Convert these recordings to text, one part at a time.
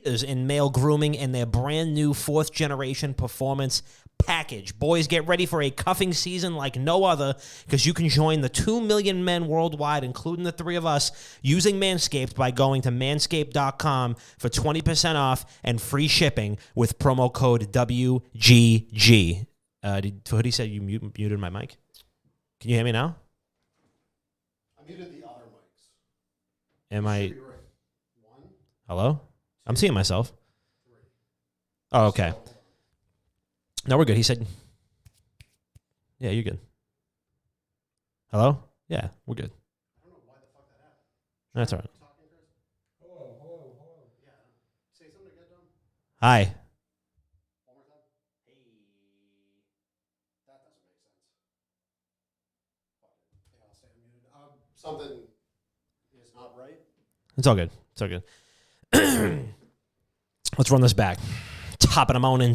leaders in male grooming in their brand new 4th generation performance package. Boys, get ready for a cuffing season like no other, because you can join the 2 million men worldwide, including the 3 of us, using Manscaped by going to manscaped.com for 20% off and free shipping with promo code WGG. Hoodie said you muted my mic. Can you hear me now? I muted the other mics. Am I? Right. 1, Hello? 2, I'm seeing myself. 3. Oh, okay. So, No, we're good. He said, yeah, you're good. Hello? Yeah, we're good. I don't know why the fuck that happened. That's all right. Talking, Chris? Hello. Yeah. Say something again, Dom. Hi. One more time. Hey. That doesn't make sense. Fuck it. Yeah, I'll stay unmuted. Something is not right. It's all good. It's all good. Let's run this back. Top of the morning.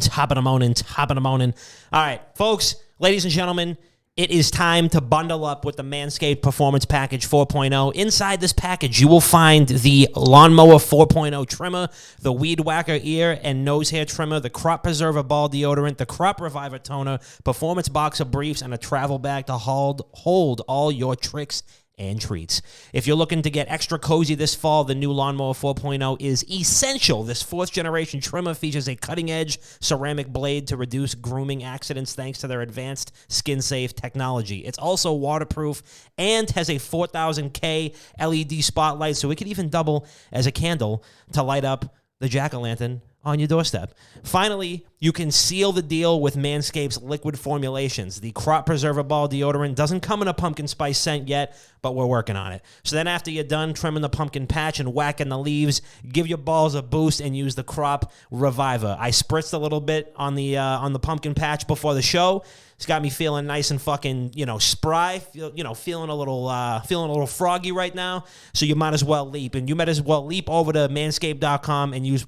All right, folks, ladies and gentlemen, it is time to bundle up with the Manscaped Performance Package 4.0. Inside this package, you will find the Lawnmower 4.0 trimmer, the Weed Whacker ear and nose hair trimmer, the Crop Preserver ball deodorant, the Crop Reviver toner, Performance Boxer briefs, and a travel bag to hold all your tricks and treats. If you're looking to get extra cozy this fall, the new Lawnmower 4.0 is essential. This 4th generation trimmer features a cutting-edge ceramic blade to reduce grooming accidents thanks to their advanced skin-safe technology. It's also waterproof and has a 4000K LED spotlight, so it could even double as a candle to light up the jack-o'-lantern on your doorstep. Finally, you can seal the deal with Manscaped's liquid formulations. The Crop Preserver Ball deodorant doesn't come in a pumpkin spice scent yet, but we're working on it. So then after you're done trimming the pumpkin patch and whacking the leaves, give your balls a boost and use the Crop Reviver. I spritzed a little bit on the pumpkin patch before the show. It's got me feeling nice and fucking, spry, feeling a little froggy right now. So you might as well leap. And you might as well leap over to manscaped.com and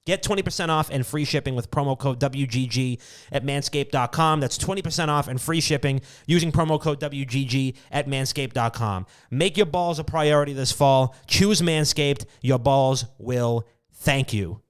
Get 20% off and free shipping with promo code WGG at manscaped.com. That's 20% off and free shipping using promo code WGG at manscaped.com. Make your balls a priority this fall. Choose Manscaped. Your balls will thank you.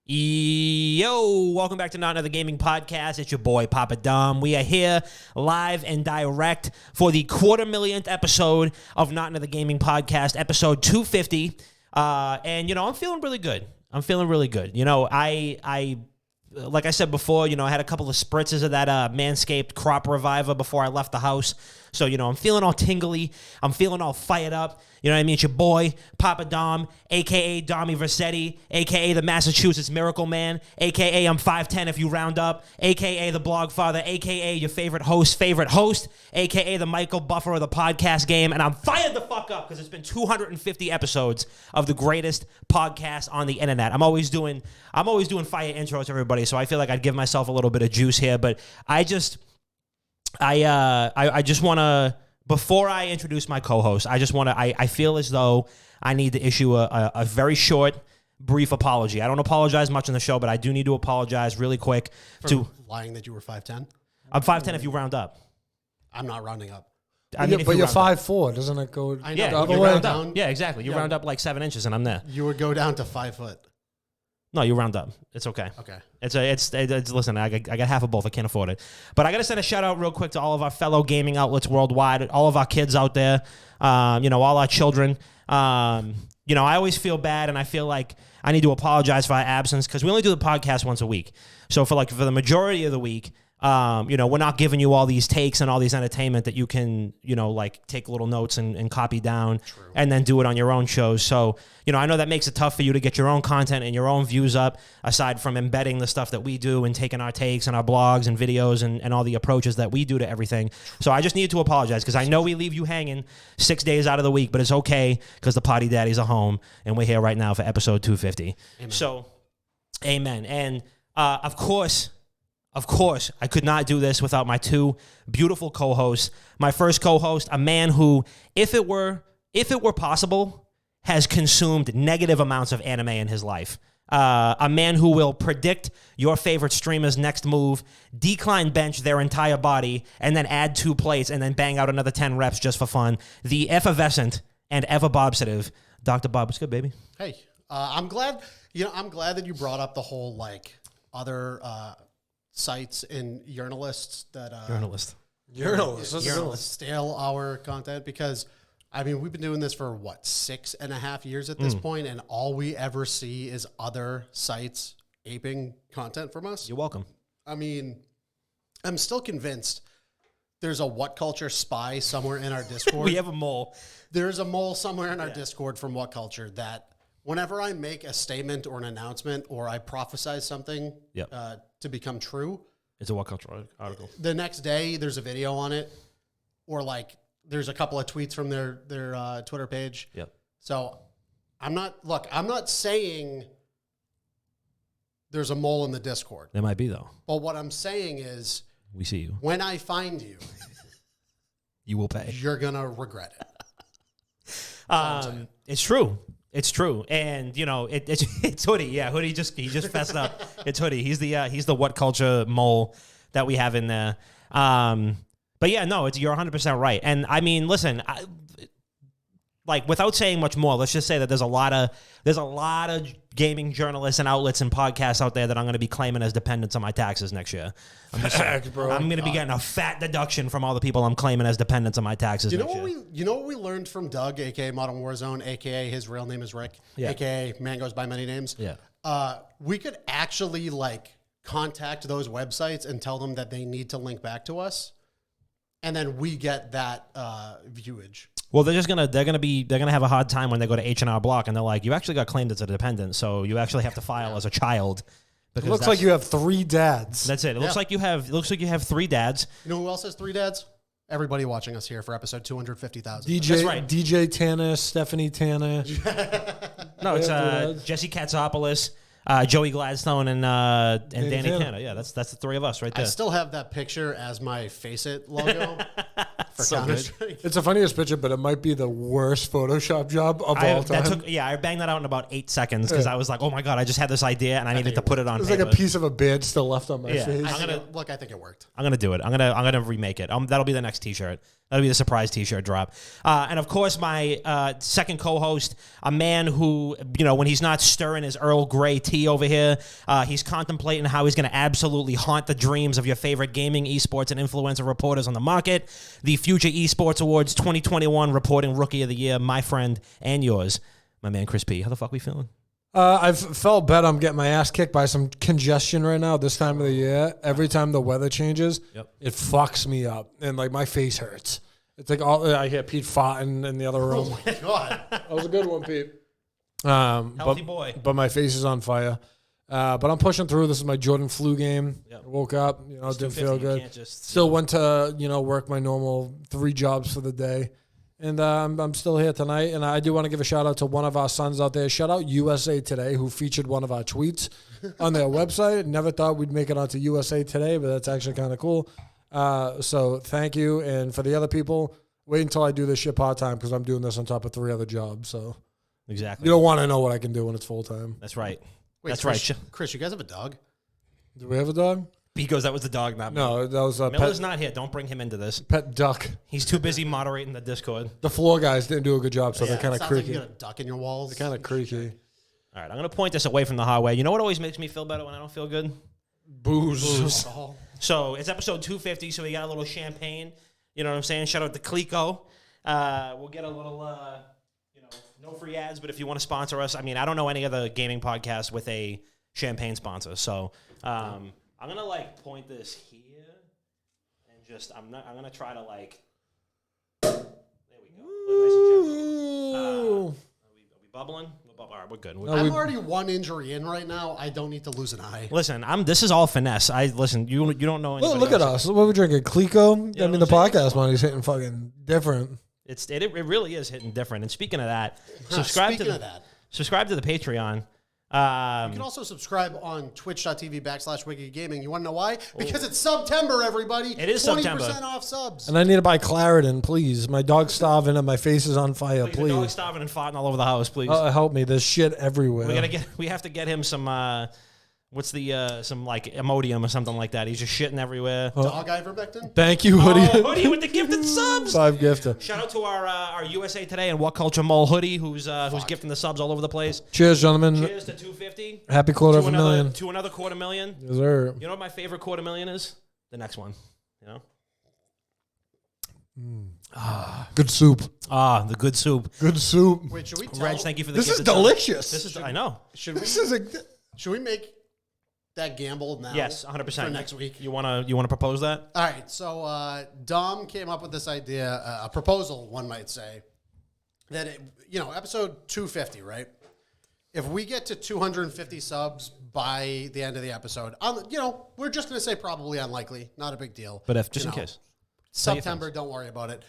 Yo, welcome back to Not Another Gaming Podcast. It's your boy, Papa Dom. We are here live and direct for the 250,000th episode of Not Another Gaming Podcast, episode 250. And, I'm feeling really good. I like I said before, I had a couple of spritzes of that Manscaped Crop Reviver before I left the house. So, I'm feeling all tingly. I'm feeling all fired up. You know what I mean? It's your boy, Papa Dom, a.k.a. Dommy Versetti, a.k.a. the Massachusetts Miracle Man, a.k.a. I'm 5'10" if you round up, a.k.a. the Blogfather, a.k.a. your favorite host, a.k.a. the Michael Buffer of the podcast game. And I'm fired the fuck up because it's been 250 episodes of the greatest podcast on the internet. I'm always doing fire intros, everybody, so I feel like I'd give myself a little bit of juice here. But I just want to, before I introduce my co-host, I feel as though I need to issue a very short, brief apology. I don't apologize much on the show, but I do need to apologize really quick For lying that you were 5'10"? I'm 5'10" if you round up. I'm not rounding up. I mean, but you're 5'4", doesn't it go? I know. Yeah, the other you way? round up. Yeah, exactly. You round up like 7 inches, and I'm there. You would go down to 5 foot. No, you round up. It's okay. Okay. It's listen, I got half of both. I can't afford it. But I got to send a shout out real quick to all of our fellow gaming outlets worldwide, all of our kids out there, all our children. I always feel bad, and I feel like I need to apologize for our absence because we only do the podcast once a week. So for the majority of the week, We're not giving you all these takes and all these entertainment that you can, like take little notes and copy down and then do it on your own shows. So, I know that makes it tough for you to get your own content and your own views up, aside from embedding the stuff that we do and taking our takes and our blogs and videos and all the approaches that we do to everything. So I just needed to apologize because I know we leave you hanging 6 days out of the week, but it's okay because the potty daddies are home and we're here right now for episode 250. Amen. So, amen. And of course, I could not do this without my two beautiful co-hosts. My first co-host, a man who, if it were possible, has consumed negative amounts of anime in his life. A man who will predict your favorite streamer's next move, decline bench their entire body, and then add 2 plates and then bang out another 10 reps just for fun. The effervescent and ever-bobsedative Dr. Bob. What's good, baby? Hey, I'm glad that you brought up the whole other sites and journalists that Journalists stale our content, because we've been doing this for 6.5 years at this point, and all we ever see is other sites aping content from us. You're welcome. I'm still convinced there's a What Culture spy somewhere in our Discord. We have a mole. There's a mole somewhere in our Discord from What Culture that whenever I make a statement or an announcement or I prophesize something to become true, it's a What Culture article. The next day there's a video on it, or there's a couple of tweets from their Twitter page. Yep. So I'm not saying there's a mole in the Discord. There might be, though. But what I'm saying is, we see you. when I find you, you will pay. You're gonna regret it. It's true. It's true. And it's Hoodie. Yeah, Hoodie he just fessed up. It's Hoodie. He's the What Culture mole that we have in there. But yeah, no, you're 100% right. And listen, without saying much more, let's just say that there's a lot of gaming journalists and outlets and podcasts out there that I'm going to be claiming as dependents on my taxes next year. I'm going to be getting a fat deduction from all the people I'm claiming as dependents on my taxes next year. You know what we learned from Doug, aka Modern Warzone, aka his real name is Rick, aka Man Goes by Many Names. Yeah. We could actually contact those websites and tell them that they need to link back to us, and then we get that viewage. Well, they're gonna have a hard time when they go to H&R Block and they're like, you actually got claimed as a dependent, so you actually have to file as a child. It looks like you have 3 dads. That's it. It looks like you have 3 dads. You know who else has 3 dads? Everybody watching us here for episode 250,000. That's right. DJ Tanner, Stephanie Tanner. No, it's Jesse Katsopoulos, Joey Gladstone, and Danny Tanner. Yeah, that's the 3 of us right there. I still have that picture as my Face It logo. So good. It's the funniest picture, but it might be the worst Photoshop job of all time. I banged that out in about 8 seconds because I was like, oh my God, I just had this idea and I needed to put it on paper. It's like a piece of a badge still left on my face. I think it worked. I'm going to do it. I'm gonna remake it. That'll be the next t-shirt. That'll be the surprise t-shirt drop. And of course, my second co-host, a man who, when he's not stirring his Earl Grey tea over here, he's contemplating how he's going to absolutely haunt the dreams of your favorite gaming, esports, and influencer reporters on the market. The Future Esports Awards 2021 reporting Rookie of the Year, my friend and yours, my man Chris P. How the fuck we feeling? I've felt bad. I'm getting my ass kicked by some congestion right now this time of the year. Every time the weather changes, it fucks me up. And my face hurts. It's like I hear Pete farting in the other room. Oh my God. That was a good one, Pete. Healthy boy. But my face is on fire. But I'm pushing through. This is my Jordan flu game. Yep. I woke up, didn't feel good. Still went to, work my normal 3 jobs for the day. And I'm still here tonight. And I do want to give a shout out to one of our sons out there. Shout out USA Today, who featured one of our tweets on their website. Never thought we'd make it onto USA Today, but that's actually kind of cool. So thank you. And for the other people, wait until I do this shit part-time because I'm doing this on top of 3 other jobs. So exactly. You don't want to know what I can do when it's full-time. That's right. Wait, That's Chris, right. Chris, you guys have a dog? Do we have a dog? Because that was the dog, not me. No, that was a Miller's not here. Don't bring him into this. Pet duck. He's too busy moderating the Discord. The floor guys didn't do a good job, so they're kind of Sounds creaky. like you got a duck in your walls. They're kind of creaky. All right, I'm going to point this away from the hallway. You know what always makes me feel better when I don't feel good? Booze. So it's episode 250, so we got a little champagne. You know what I'm saying? Shout out to Clico. We'll get a little, no free ads, but if you want to sponsor us, I don't know any other gaming podcast with a champagne sponsor. So I'm gonna like point this here, and just I'm gonna try to like. There we go. Nice and gentle. Are we bubbling? All right, we're good. I'm already one injury in right now. I don't need to lose an eye. Listen, this is all finesse. You don't know. Oh, look at us. What are we drinking? Clico? You I know mean, the what I'm saying? podcast money's hitting fucking different. It really is hitting different. And speaking of that, subscribe to the Patreon. You can also subscribe on twitch.tv/Wicked Gaming. You want to know why? Because it's Subtember, everybody. It is 20% Subtember. off subs. And I need to buy Claritin, please. My dog's starving and my face is on fire, The dog's please. starving and farting all over the house, please. Help me. There's shit everywhere. We have to get him some what's the some like Imodium or something like that. He's just shitting everywhere. Dog ivermectin? Thank you, Hoodie. Hoodie with the gifted subs. 5 gifted. Shout out to our USA Today and What Culture Mole Hoodie, who's gifting the subs all over the place. Cheers, gentlemen. Cheers to 250. Happy quarter of a million. To another $250,000. Yes, sir. You know what my favorite $250,000 is? The next one. You know. Good soup. The good soup. Good soup. Wait, should we tell? Reg, thank you for the This is gifted subs. delicious. I know. Should we make that gamble now? Yes, 100%. For next week. You wanna propose that? All right, so Dom came up with this idea, a proposal, one might say, that episode 250, right? If we get to 250 subs by the end of the episode, we're just going to say probably unlikely, not a big deal. But if just in case. September, don't worry about it.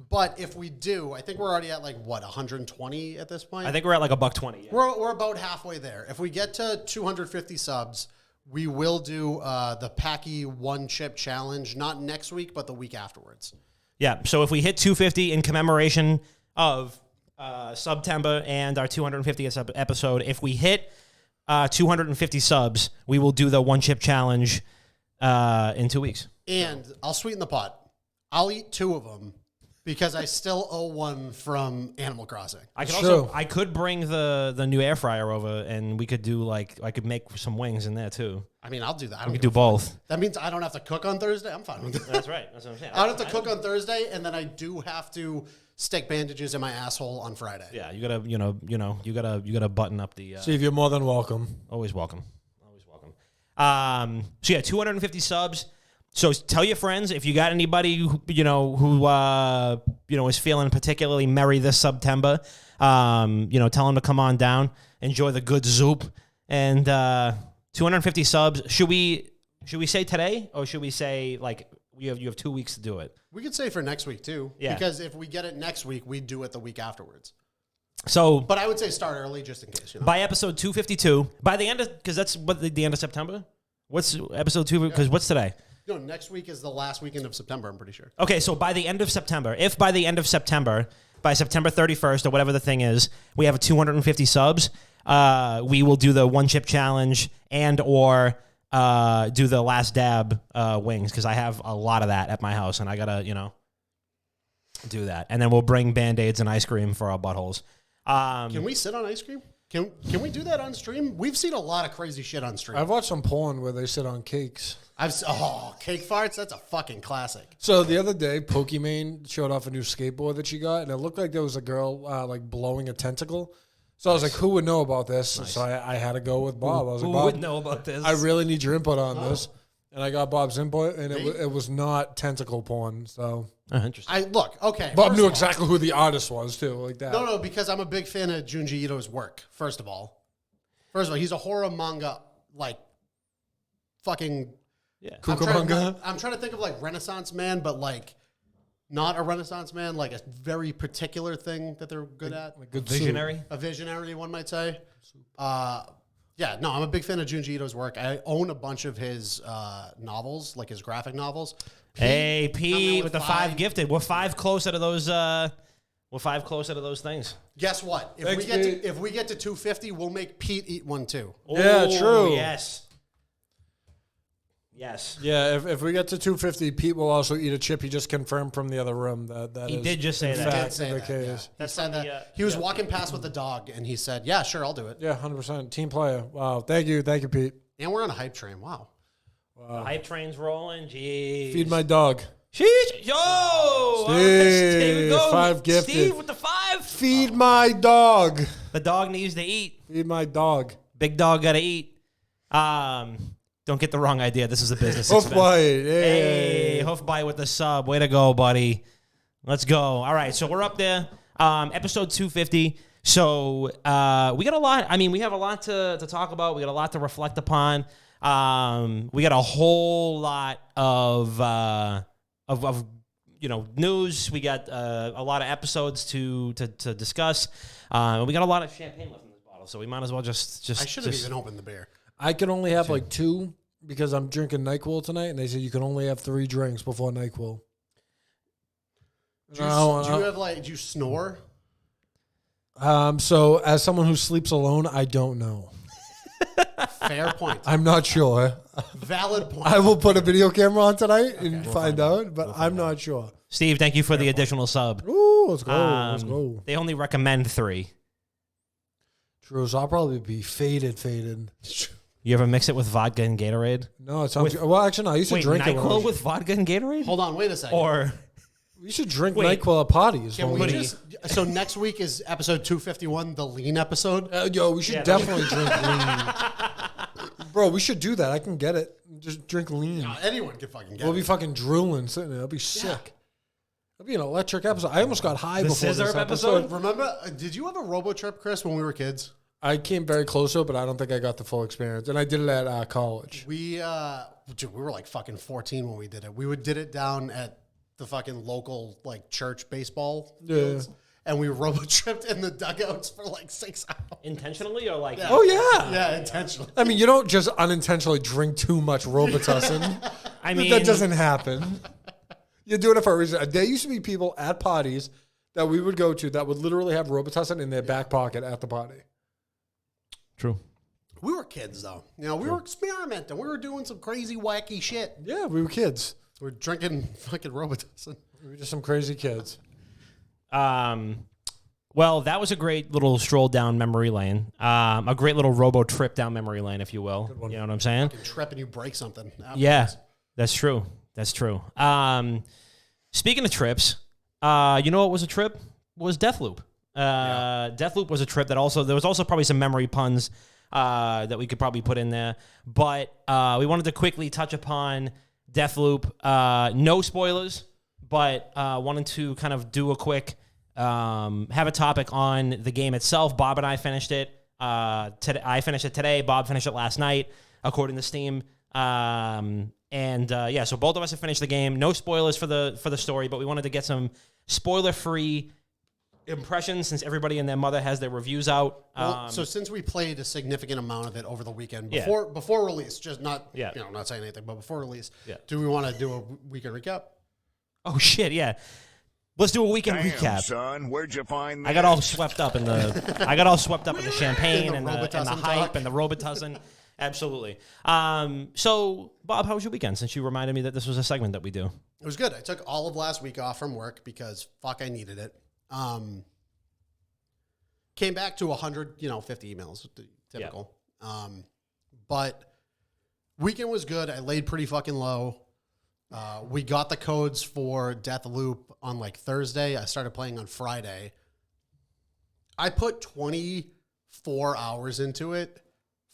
But if we do, I think we're already at 120 at this point. I think we're at like $120. Yeah. We're about halfway there. If we get to 250 subs, we will do the Packy one chip challenge, not next week, but the week afterwards. Yeah. So if we hit 250 in commemoration of Subtember and our 250th episode, if we hit 250 subs, we will do the one chip challenge in 2 weeks. And I'll sweeten the pot. I'll eat 2 of them because I still owe one from Animal Crossing. True. I could bring the new air fryer over, and we could do I could make some wings in there too. I mean, I'll do that. We could do both. That means I don't have to cook on Thursday. I'm fine with that. That's right. That's what I'm saying. I don't have to cook on Thursday, and then I do have to stick bandages in my asshole on Friday. Yeah, you gotta, you gotta button up the. Steve, you're more than welcome. Always welcome. Always welcome. So yeah, 250 subs. So tell your friends if you got anybody who is feeling particularly merry this September. Tell them to come on down, enjoy the good zoop, and 250 subs. Should we say today, or should we say you have 2 weeks to do it? We could say for next week too. Yeah. Because if we get it next week, we do it the week afterwards. So, But I would say start early just in case. by episode 252, by the end of, because that's what the end of September. What's episode 2? Because what's today? No, next week is the last weekend of September, I'm pretty sure. Okay, so by the end of September, by September 31st or whatever the thing is, we have 250 subs, we will do the one chip challenge and or do the last dab wings, because I have a lot of that at my house and I gotta, do that. And then we'll bring Band-Aids and ice cream for our buttholes. Can we sit on ice cream? Can we do that on stream? We've seen a lot of crazy shit on stream. I've watched some porn where they sit on cakes. Cake farts? That's a fucking classic. So the other day, Pokimane showed off a new skateboard that she got, and it looked like there was a girl blowing a tentacle. So I was like, who would know about this? So I had to go with Bob. I was like, Bob, would know about this? I really need your input on this. And I got Bob's input, and it was not tentacle porn. So Interesting. Okay. Bob knew exactly who the artist was, too, like that. No, because I'm a big fan of Junji Ito's work, first of all. He's a horror manga, fucking... Yeah. Cucamonga? I'm trying to think of Renaissance Man, but not a Renaissance Man, a very particular thing that they're good at. Good Visionary? A visionary, one might say. I'm a big fan of Junji Ito's work. I own a bunch of his novels, his graphic novels. Hey, Pete, with the 5 gifted. We're 5 close out of those. We're 5 close out of those things. Suit. Guess what? If we get to 250, we'll make Pete eat one too. Yeah, true. Yes. Yes. Yeah, if we get to 250, Pete will also eat a chip. He just confirmed from the other room that He is did just say in that. fact Did say the that, case. yeah. That's He said from that. He was walking past with the dog, and he said, "Yeah, sure, I'll do it." Yeah, 100%. Team player. Wow. Thank you, Pete. And we're on a hype train. Wow. The hype train's rolling. Jeez. Feed my dog. Sheesh. Yo. Steve, Go. 5 gifted. Steve with the 5. Feed my dog. The dog needs to eat. Feed my dog. Big dog got to eat. Don't get the wrong idea. This is a business Hoof expense. bite. Hey, Hoof Bite with the sub. Way to go, buddy. Let's go. All right, so we're up there. Episode 250. So we got a lot. I mean, we have a lot to talk about. We got a lot to reflect upon. We got a whole lot of news. We got a lot of episodes to discuss. We got a lot of champagne left in this bottle, so we might as well just. I should have even opened the beer. I can only have like 2 because I'm drinking NyQuil tonight, and they said you can only have 3 drinks before NyQuil. Do you snore? So as someone who sleeps alone, I don't know. Fair point. I'm not sure. Valid point. I will put a video camera on tonight and find out, but I'm not sure. Steve, thank you for the additional sub. Ooh, let's go. Let's go. They only recommend 3. True, so I'll probably be faded. You ever mix it with vodka and Gatorade? No, it sounds well. Actually, no. I used to drink it. NyQuil with vodka and Gatorade? Hold on, wait a second. Or we should drink NyQuil at parties. Can we just? So next week is episode 251, the lean episode. We should definitely drink lean. Bro, we should do that. I can get it. Just drink lean. Anyone can fucking get it. We'll be fucking drooling sitting there. That'll be sick. That'll be an electric episode. I almost got high before this episode. Remember, did you have a robo trip, Chris, when we were kids? I came very close to it, but I don't think I got the full experience. And I did it at college. We were like fucking 14 when we did it. We did it down at the fucking local like church baseball fields, and we robo tripped in the dugouts for like 6 hours. Intentionally or like? Yeah. Oh yeah, yeah, intentionally. I mean, you don't just unintentionally drink too much Robitussin. I mean, that doesn't happen. You're doing it for a reason. There used to be people at parties that we would go to that would literally have Robitussin in their back pocket at the party. True. We were kids though. You know, we were experimenting. We were doing some crazy wacky shit. Yeah, we were kids. We're drinking fucking Robitussin. We were just some crazy kids. Well, that was a great little stroll down memory lane. A great little robo trip down memory lane, if you will. You know what I'm saying? Fucking trip and you break something. Afterwards. Yeah, that's true. That's true. Speaking of trips, you know what was a trip? Was Deathloop. Deathloop was a trip that also, there was also probably some memory puns that we could probably put in there. But we wanted to quickly touch upon Deathloop. No spoilers, but wanted to kind of do a quick, have a topic on the game itself. Bob and I finished it. I finished it today. Bob finished it last night, according to Steam. So both of us have finished the game. No spoilers for the story, but we wanted to get some spoiler-free impressions since everybody and their mother has their reviews out. Well, so since we played a significant amount of it over the weekend before release, just not not saying anything, but before release, do we want to do a weekend recap? Oh shit, yeah. Let's do a weekend recap. Son, where'd you find that? I got all swept up in the champagne and the hype and the Robitussin. Absolutely. So Bob, how was your weekend? Since you reminded me that this was a segment that we do. It was good. I took all of last week off from work because fuck, I needed it. Came back to 150 emails, typical. Yeah. But weekend was good. I laid pretty fucking low. We got the codes for Deathloop on like Thursday. I started playing on Friday. I put 24 hours into it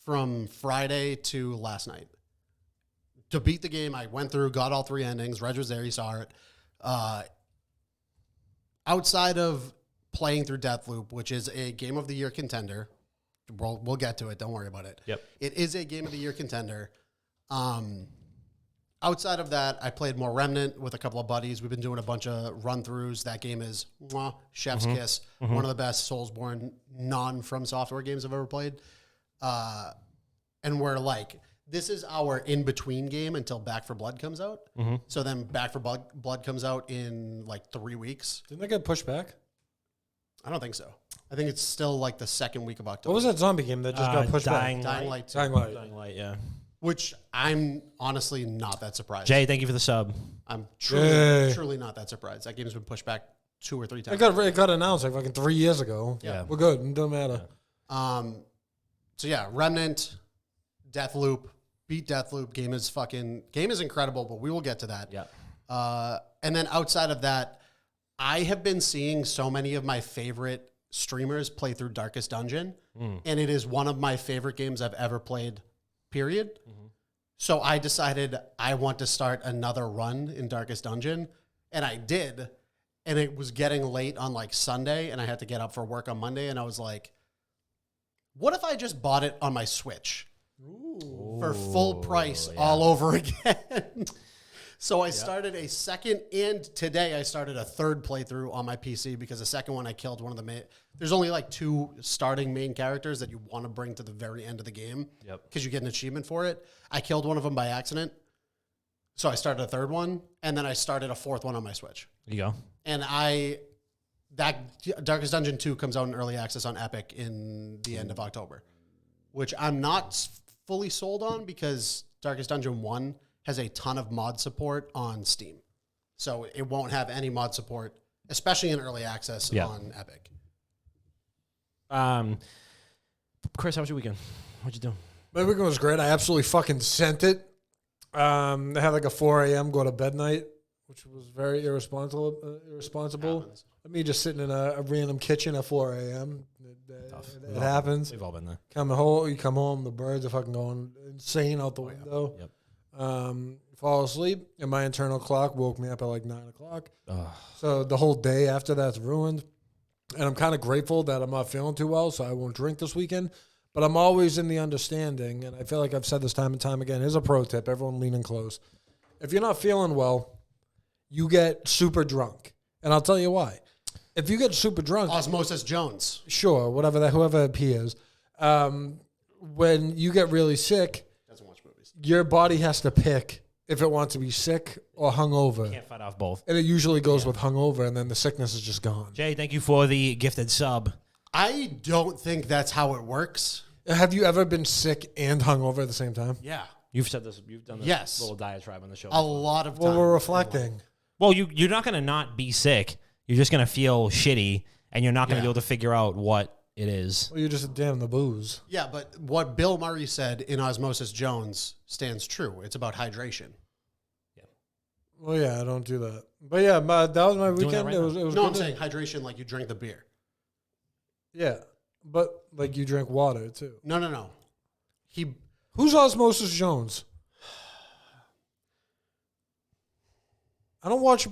from Friday to last night. To beat the game, I went through, got all 3 endings. Reg was there, he saw it. Outside of playing through Deathloop, which is a Game of the Year contender, we'll get to it. Don't worry about it. Yep. It is a Game of the Year contender. Outside of that, I played more Remnant with a couple of buddies. We've been doing a bunch of run-throughs. That game is chef's kiss. One of the best Soulsborne non-From Software games I've ever played. And we're like, this is our in-between game until Back 4 Blood comes out. So then Back 4 Blood comes out in like 3 weeks. Didn't that get pushed back? I don't think so. I think it's still like the second week of October. What was that zombie game that just got pushed back? Dying Light 2. Dying Light, yeah. Which I'm honestly not that surprised. Jay, thank you for the sub. I'm truly not that surprised. That game's been pushed back 2 or 3 times. It got announced like fucking 3 years ago. Yeah. We're good. It doesn't matter. So yeah, Remnant, Deathloop, beat Deathloop. Game is incredible, but we will get to that. Yeah. And then outside of that, I have been seeing so many of my favorite streamers play through Darkest Dungeon, and it is one of my favorite games I've ever played, period. So I decided I want to start another run in Darkest Dungeon, and I did. And it was getting late on like Sunday, and I had to get up for work on Monday, and I was like, what if I just bought it on my Switch for full price all over again? So I started a second, and today I started a third playthrough on my PC because the second one I killed one of the main. There's only like 2 starting main characters that you want to bring to the very end of the game because you get an achievement for it. I killed one of them by accident. So I started a third one, and then I started a fourth one on my Switch. There you go. And that Darkest Dungeon 2 comes out in early access on Epic in the end of October, which I'm not fully sold on because Darkest Dungeon 1 has a ton of mod support on Steam. So it won't have any mod support, especially in early access on Epic. Chris, how was your weekend? What'd you do? My weekend was great. I absolutely fucking sent it. I had like a 4 a.m. go to bed night, which was very irresponsible. Me just sitting in a random kitchen at 4 a.m. It happens. We've all been there. You come home, the birds are fucking going insane out the window. Yep. Fall asleep, and my internal clock woke me up at like 9 o'clock. So the whole day after that's ruined. And I'm kind of grateful that I'm not feeling too well, so I won't drink this weekend. But I'm always in the understanding, and I feel like I've said this time and time again. Here's a pro tip, everyone leaning close. If you're not feeling well, you get super drunk. And I'll tell you why. If you get super drunk... Osmosis Jones. Sure, whoever he is. When you get really sick... Doesn't watch movies. Your body has to pick if it wants to be sick or hungover. Can't fight off both. And it usually goes with hungover, and then the sickness is just gone. Jay, thank you for the gifted sub. I don't think that's how it works. Have you ever been sick and hungover at the same time? Yeah. You've said this. You've done this little diatribe on the show. A lot of times. Well, we're reflecting. Well, you're not going to not be sick. You're just going to feel shitty, and you're not going to be able to figure out what it is. Well, you're just damn the booze. Yeah, but what Bill Murray said in Osmosis Jones stands true. It's about hydration. Well, yeah, I don't do that. But yeah, that was my weekend. right it was No, good. I'm saying hydration like you drink the beer. Yeah, but like you drink water too. No. Who's Osmosis Jones? I don't watch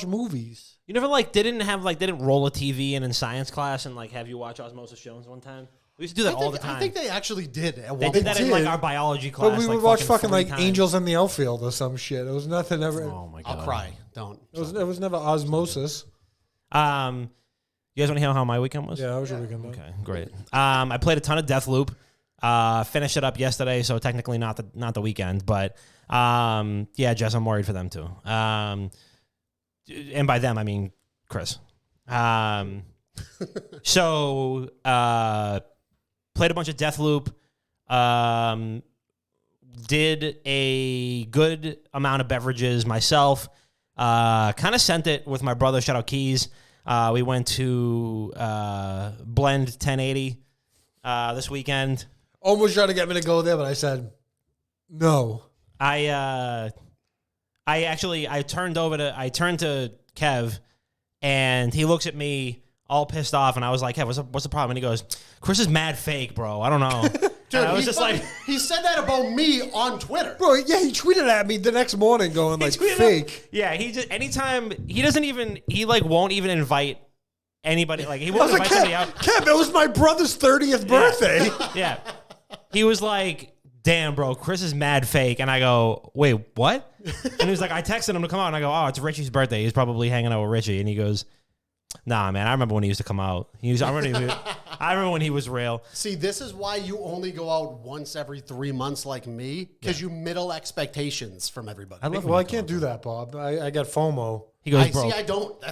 movies. You never didn't roll a TV in science class and have you watch Osmosis Jones one time? We used to do that all the time. I think they actually did. They did that in our biology class. But we would watch fucking three times. Angels in the Outfield or some shit. It was nothing ever. Oh my god! I'll cry. Don't. It was never osmosis. You guys want to hear how my weekend was? Yeah, how was your weekend? Okay, great. I played a ton of Deathloop. Finished it up yesterday, so technically not the weekend, but yeah, Jess, I'm worried for them too. And by them, I mean Chris. So played a bunch of Deathloop. Did a good amount of beverages myself. Kind of sent it with my brother. Shout out Keys. We went to Blend 1080 this weekend. Almost tried to get me to go there, but I said no. I turned to Kev, and he looks at me all pissed off, and I was like, Kev, what's the problem? And he goes, Chris is mad fake, bro. I don't know. Dude, I was just he said that about me on Twitter. Bro, yeah, he tweeted at me the next morning going fake. Yeah, he just anytime he won't even invite anybody. He won't invite somebody out. Kev, it was my brother's 30th birthday. Yeah. He was like, damn, bro, Chris is mad fake. And I go, wait, what? And he was like, I texted him to come out. And I go, oh, it's Richie's birthday. He's probably hanging out with Richie. And he goes, nah, man, I remember when he used to come out. I remember when he was real. See, this is why you only go out once every 3 months like me, because you middle expectations from everybody. I can't do that, Bob. I got FOMO. He goes, bro. I don't.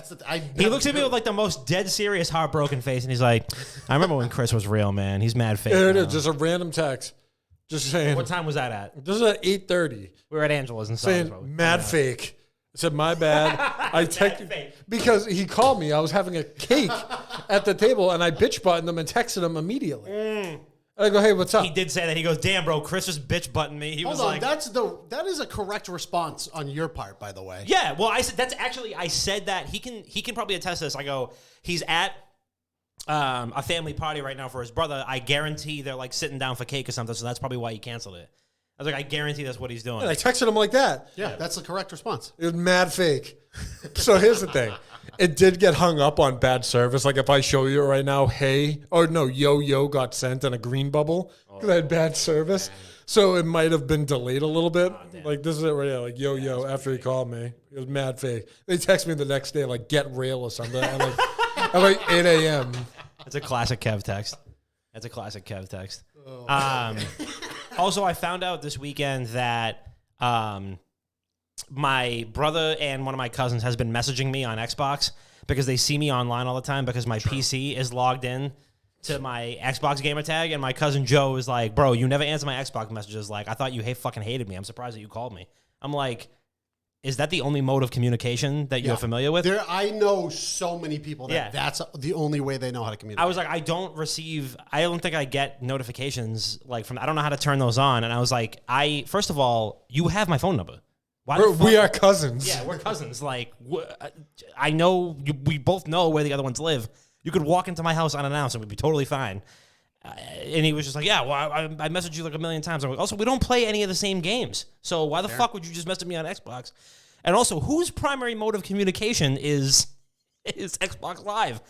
He looks at me with the most dead serious, heartbroken face, and he's like, I remember when Chris was real, man. He's mad fake. There it is, just a random text. Just saying. What time was that at? This is at 8:30. We were at Angela's and saying mad fake. I said, my bad. I texted because he called me. I was having a cake at the table, and I bitch buttoned him and texted him immediately. And I go, hey, what's up? He did say that. He goes, damn, bro, Chris was bitch butting me. He was like, that is a correct response on your part, by the way. Yeah, well, I said that. He can probably attest to this. I go, he's at a family party right now for his brother. I guarantee they're sitting down for cake or something, so that's probably why he canceled it. I was like, I guarantee that's what he's doing. And I texted him like that. Yeah, that's the correct response. It was mad fake. So here's the thing. It did get hung up on bad service. Like if I show you right now, yo got sent in a green bubble because I had bad service. So it might have been delayed a little bit. Like this is it right here. Like yo after he called me. It was mad fake. They text me the next day like get rail or something at like 8 a.m. That's a classic Kev text. Also, I found out this weekend that my brother and one of my cousins has been messaging me on Xbox because they see me online all the time because my PC is logged in to my Xbox gamer tag, and my cousin Joe is like, bro, you never answer my Xbox messages. Like, I thought you fucking hated me. I'm surprised that you called me. I'm like, is that the only mode of communication that you're familiar with? I know so many people that that's the only way they know how to communicate. I was like, I don't think I get notifications like from, I don't know how to turn those on. And I was like, first of all, you have my phone number. We are cousins. Yeah, we're cousins. Like, I know, we both know where the other ones live. You could walk into my house unannounced and we'd be totally fine. And he was just like, yeah, well, I messaged you like a million times. I'm like, also, we don't play any of the same games. So why the fuck would you just message me on Xbox? And also, whose primary mode of communication is Xbox Live?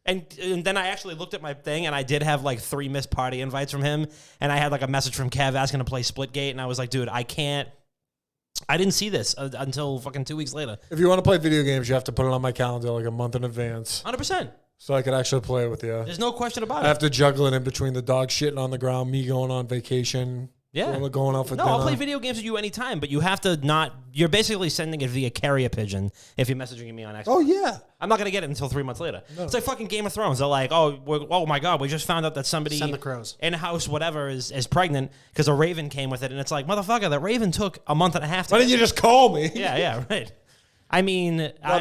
And then I actually looked at my thing, and I did have like 3 missed party invites from him. And I had like a message from Kev asking to play Splitgate. And I was like, dude, I didn't see this until fucking 2 weeks later. If you want to play video games, you have to put it on my calendar like a month in advance. 100%. So I could actually play with you. There's no question about it. I have to juggle it in between the dog shitting on the ground, me going on vacation, going out for dinner. I'll play video games with you anytime, but you have to not. You're basically sending it via carrier pigeon if you're messaging me on Xbox. Oh, yeah. I'm not going to get it until 3 months later. No. It's like fucking Game of Thrones. They're like, oh my God, we just found out that somebody Send the crows. in-house whatever is pregnant because a raven came with it. And it's like, motherfucker, that raven took a month and a half to Why didn't you just call me? Yeah, right. I mean, y'all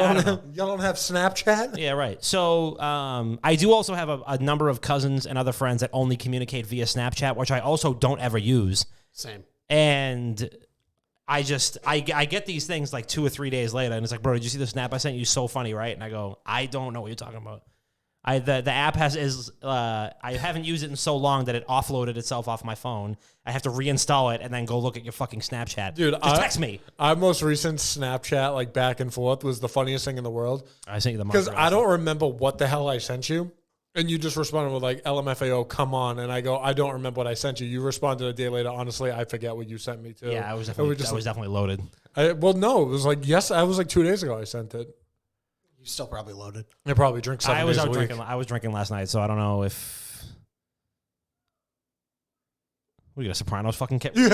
don't have Snapchat? Yeah, right. So I do also have a number of cousins and other friends that only communicate via Snapchat, which I also don't ever use. Same. And I get these things like 2 or 3 days later, and it's like, bro, did you see the snap I sent you? So funny, right? And I go, I don't know what you're talking about. The app I haven't used it in so long that it offloaded itself off my phone. I have to reinstall it and then go look at your fucking Snapchat. Dude, just text me. Our most recent Snapchat, like back and forth, was the funniest thing in the world. I sent you the because I don't remember what the hell I sent you, and you just responded with like LMFAO, come on, and I go, I don't remember what I sent you. You responded a day later. Honestly, I forget what you sent me to. Yeah, I was definitely loaded. Well, no, it was like I was like 2 days ago. I sent it. You still probably loaded. I probably drink 7 days a week. Drinking. I was drinking last night, so I don't know if. We got a Sopranos fucking kid. I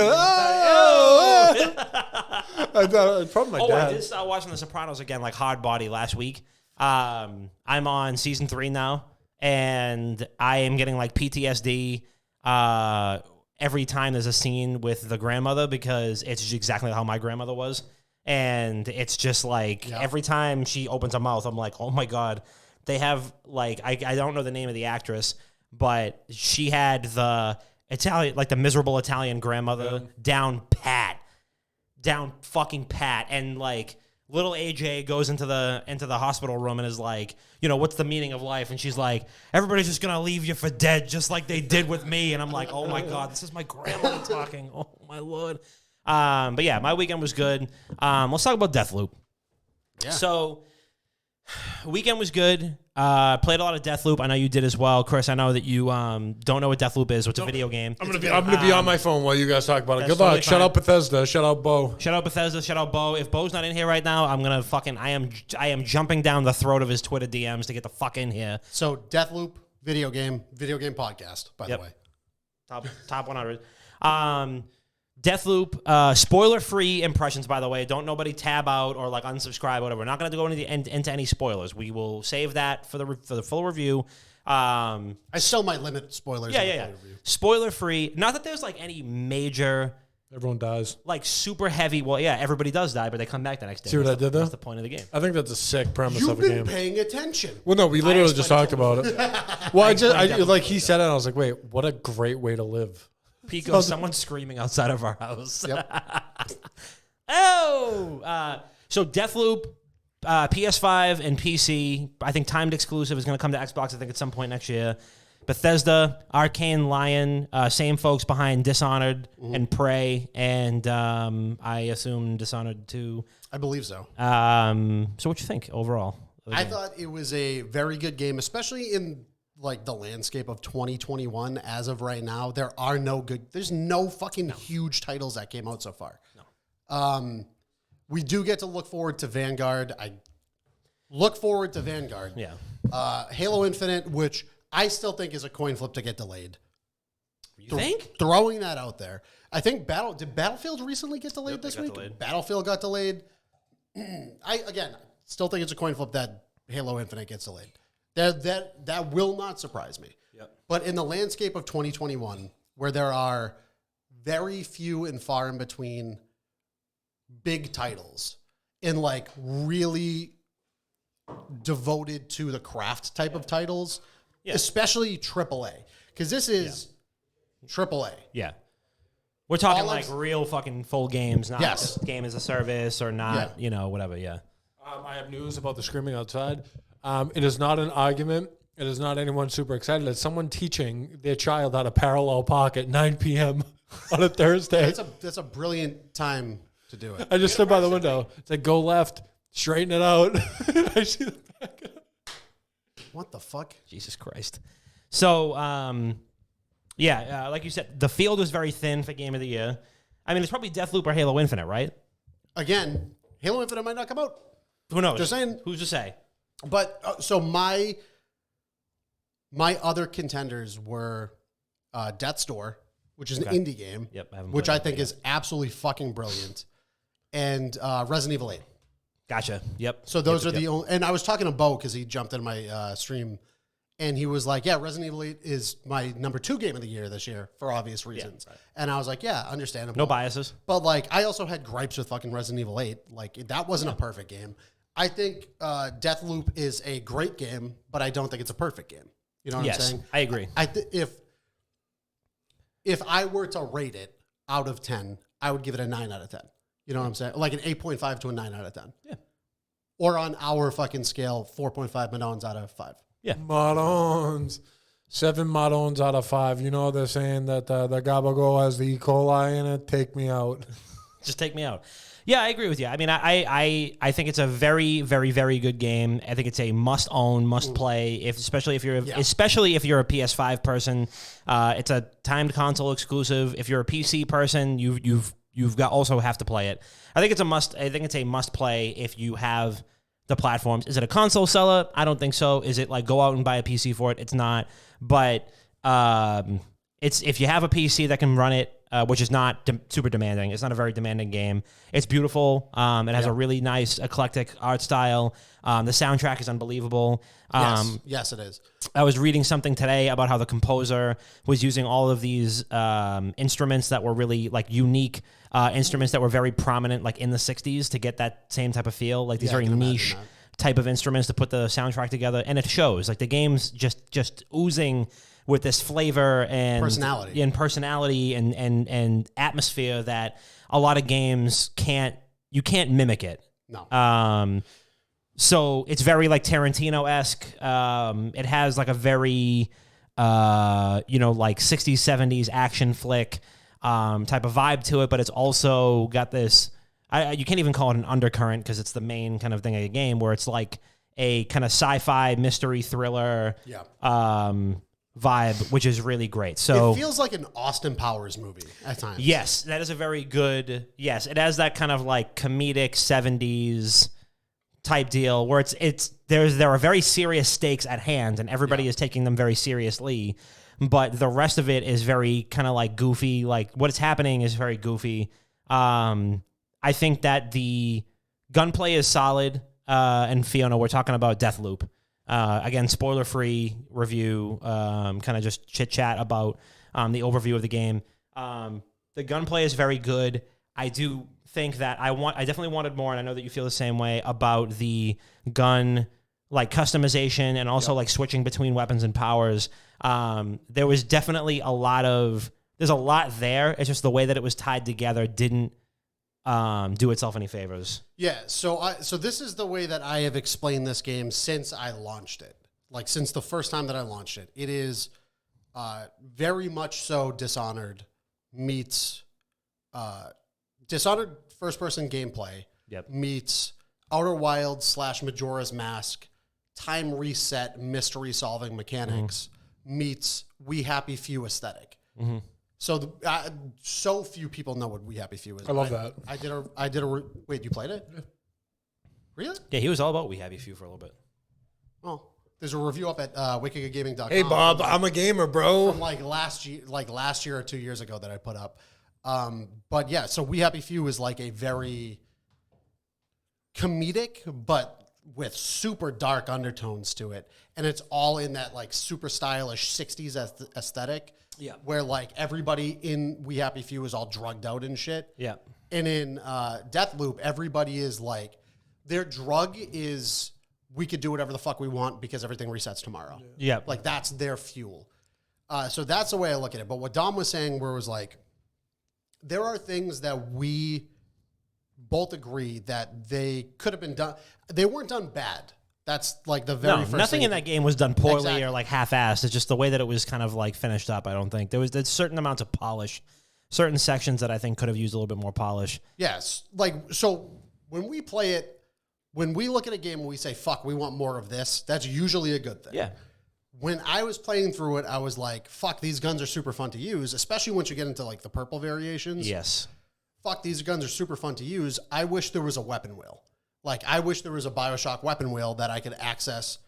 thought probably my dad. I did start watching The Sopranos again, like hard body last week. I'm on season 3 now, and I am getting like PTSD every time there's a scene with the grandmother because it's exactly how my grandmother was. And it's just like every time she opens her mouth, I'm like, oh my God. They have like, I don't know the name of the actress, but she had the Italian, like the miserable Italian grandmother down fucking pat. And like little AJ goes into the hospital room and is like, you know, what's the meaning of life? And she's like, everybody's just going to leave you for dead, just like they did with me. And I'm like, oh my God, this is my grandmother talking. Oh my Lord. But yeah, my weekend was good. Let's talk about Deathloop. Yeah. So, weekend was good. Played a lot of Deathloop. I know you did as well, Chris. I know that you don't know what Deathloop is. It's a video game. I'm gonna be on my phone while you guys talk about it. Good luck. Shout out Bethesda. Shout out Bo. Shout out Bethesda. Shout out Bo. If Bo's not in here right now, I'm gonna I am jumping down the throat of his Twitter DMs to get the fuck in here. So Deathloop video game podcast. By the way, top 100. Deathloop, spoiler-free impressions, by the way. Don't nobody tab out or like unsubscribe, whatever. We're not going to go into any spoilers. We will save that for the full review. I still might limit spoilers. Yeah. Spoiler-free. Not that there's like any major... Everyone dies. Like super heavy. Well, yeah, everybody does die, but they come back the next day. See what I did there? That's the point of the game. I think that's a sick premise of a game. You've been paying attention. Well, no, we literally just talked about it. Well, I like he said it, and I was like, wait, what a great way to live. Pico, someone's screaming outside of our house. Yep. So Deathloop, PS5 and PC. I think timed exclusive is going to come to Xbox, I think, at some point next year. Bethesda, Arcane Lion, same folks behind Dishonored and Prey, and I assume Dishonored 2. I believe so. So what you think overall? I thought it was a very good game, especially in like the landscape of 2021 as of right now. There's no fucking huge titles that came out so far. No. We do get to look forward to Vanguard. I look forward to Vanguard. Yeah. Halo Infinite, which I still think is a coin flip to get delayed. You think? Throwing that out there. I think did Battlefield recently get delayed this week? Delayed. Battlefield got delayed. I still think it's a coin flip that Halo Infinite gets delayed. That will not surprise me. Yep. But in the landscape of 2021, where there are very few and far in between big titles and like really devoted to the craft type of titles, especially AAA, because this is AAA. Yeah. We're talking All like real fucking full games, not Yes. just game as a service or not, whatever, I have news about the screaming outside. It is not an argument. It is not anyone super excited. It's someone teaching their child how to parallel park at 9 p.m. on a Thursday. That's a brilliant time to do it. I just stood by the window. It's like, go left, straighten it out. I see the back. What the fuck? Jesus Christ. So, like you said, the field was very thin for Game of the Year. I mean, it's probably Deathloop or Halo Infinite, right? Again, Halo Infinite might not come out. Who knows? Just saying. Who's to say? But so my other contenders were Death's Door, which is an indie game, which I think is absolutely fucking brilliant, and Resident Evil 8. Gotcha. Yep. So those are the only. And I was talking to Bo because he jumped in my stream, and he was like, "Yeah, Resident Evil 8 is my number 2 game of the year this year for obvious reasons." Yeah, right. And I was like, "Yeah, understandable. No biases." But like, I also had gripes with fucking Resident Evil 8. Like, that wasn't a perfect game. I think Deathloop is a great game, but I don't think it's a perfect game. You know what I'm saying? I agree. If I were to rate it out of 10, I would give it a 9 out of 10. You know what I'm saying? Like an 8.5 to a 9 out of 10. Yeah. Or on our fucking scale, 4.5 Madons out of 5. Yeah. Madons. 7 Madons out of 5. You know they're saying that the Gabago has the E. coli in it. Take me out. Just take me out. Yeah, I agree with you. I mean, I think it's a very, very, very good game. I think it's a must own, must play. Especially if you're a PS5 person, it's a timed console exclusive. If you're a PC person, you've got also have to play it. I think it's a must. I think it's a must play if you have the platforms. Is it a console seller? I don't think so. Is it like go out and buy a PC for it? It's not. But it's if you have a PC that can run it. Which is not super demanding. It's not a very demanding game. It's beautiful. It has a really nice, eclectic art style. The soundtrack is unbelievable. Yes, it is. I was reading something today about how the composer was using all of these instruments that were really like unique instruments that were very prominent like in the 60s to get that same type of feel. Like these very niche type of instruments to put the soundtrack together. And it shows. Like the game's just oozing with this flavor and personality and atmosphere that a lot of games can't mimic it. No. So it's very like Tarantino-esque. It has like a very like 60s, 70s action flick type of vibe to it, but it's also got this you can't even call it an undercurrent because it's the main kind of thing of the game where it's like a kind of sci-fi mystery thriller. Vibe, which is really great. So it feels like an Austin Powers movie at times. Yes, that is a very good. Yes, it has that kind of like comedic 70s type deal where there are very serious stakes at hand and everybody is taking them very seriously, but the rest of it is very kind of like goofy. Like what is happening is very goofy. I think that the gunplay is solid. And Fiona, we're talking about Deathloop. Again, spoiler-free review, kind of just chit-chat about the overview of the game. The gunplay is very good. I do think that I definitely wanted more, and I know that you feel the same way about the gun like customization and also like switching between weapons and powers. There was definitely there's a lot there. It's just the way that it was tied together didn't do itself any favors. Yeah, so this is the way that I have explained this game since I launched it. Like since the first time that I launched it. It is very much so Dishonored meets Dishonored first-person gameplay meets Outer Wilds / Majora's Mask time reset mystery solving mechanics meets We Happy Few aesthetic. So so few people know what We Happy Few is. I love that. Wait, you played it? Yeah. Really? Yeah, he was all about We Happy Few for a little bit. Oh, there's a review up at wickedgaming.com. Hey, Bob, I'm a gamer, bro. From last year or 2 years ago that I put up. But yeah, so We Happy Few is like a very comedic, but with super dark undertones to it. And it's all in that like super stylish 60s aesthetic. Yeah. Where like everybody in We Happy Few is all drugged out and shit. Yeah. And in Deathloop, everybody is like, their drug is we could do whatever the fuck we want because everything resets tomorrow. Yeah. Like that's their fuel. So that's the way I look at it. But what Dom was saying where it was like, there are things that we both agree that they could have been done. They weren't done bad. That's like the very first nothing thing. in that game was done poorly Exactly. or like half-assed. It's just the way that it was kind of like finished up. I don't think there's certain amounts of polish, certain sections that I think could have used a little bit more polish. Yes. Like, so when we play it, when we look at a game and we say, fuck, we want more of this, that's usually a good thing. Yeah. When I was playing through it, I was like, fuck, these guns are super fun to use, especially once you get into like the purple variations. Yes. Fuck, these guns are super fun to use. I wish there was a weapon wheel. Like, I wish there was a BioShock weapon wheel that I could access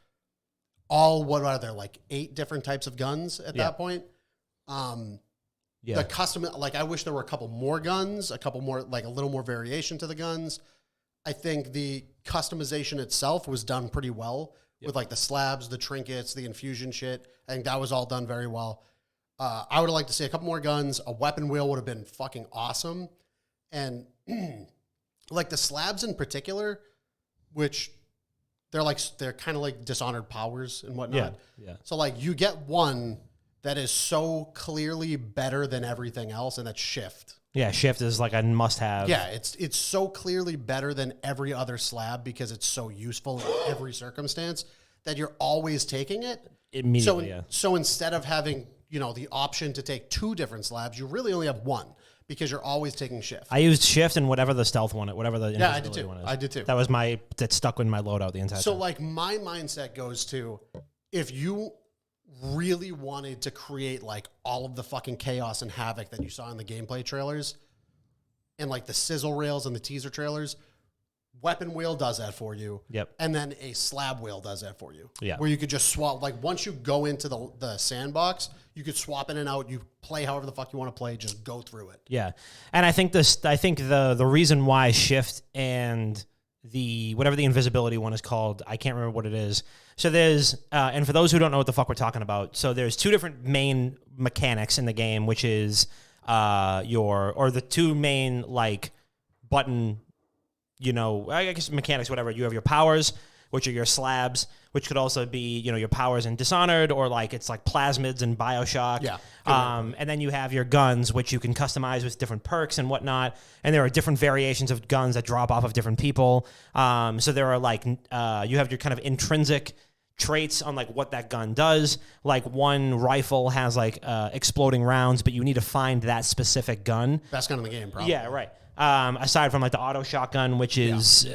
all, what are there, like 8 different types of guns at that point? Yeah. The custom, like, I wish there were a couple more guns, a couple more, like a little more variation to the guns. I think the customization itself was done pretty well with like the slabs, the trinkets, the infusion shit. I think that was all done very well. I would have liked to see a couple more guns. A weapon wheel would have been fucking awesome. And like the slabs in particular, which they're kind of like Dishonored powers and whatnot. Yeah. So like you get one that is so clearly better than everything else, and that's shift. Yeah, shift is like a must-have. Yeah, it's so clearly better than every other slab because it's so useful in every circumstance that you're always taking it. Immediately, So instead of having, the option to take 2 different slabs, you really only have one because you're always taking shift. I used shift and whatever the stealth one, whatever the invisibility one is. I did too. That stuck in my loadout the entire time. So like my mindset goes to, if you really wanted to create like all of the fucking chaos and havoc that you saw in the gameplay trailers and like the sizzle rails and the teaser trailers, weapon wheel does that for you. Yep. And then a slab wheel does that for you. Yeah. Where you could just swap, like once you go into the sandbox, you could swap in and out. You play however the fuck you want to play, just go through it. Yeah. And I think the reason why shift and the whatever the invisibility one is called, I can't remember what it is. So there's and for those who don't know what the fuck we're talking about, so there's 2 different main mechanics in the game, which is the 2 main like button, I guess mechanics, whatever. You have your powers, which are your slabs, which could also be, your powers in Dishonored, or like it's like plasmids in BioShock. Yeah. And then you have your guns, which you can customize with different perks and whatnot. And there are different variations of guns that drop off of different people. So there are like, you have your kind of intrinsic traits on like what that gun does. Like one rifle has like exploding rounds, but you need to find that specific gun. Best gun in the game, probably. Yeah, right. Aside from like the auto shotgun, which is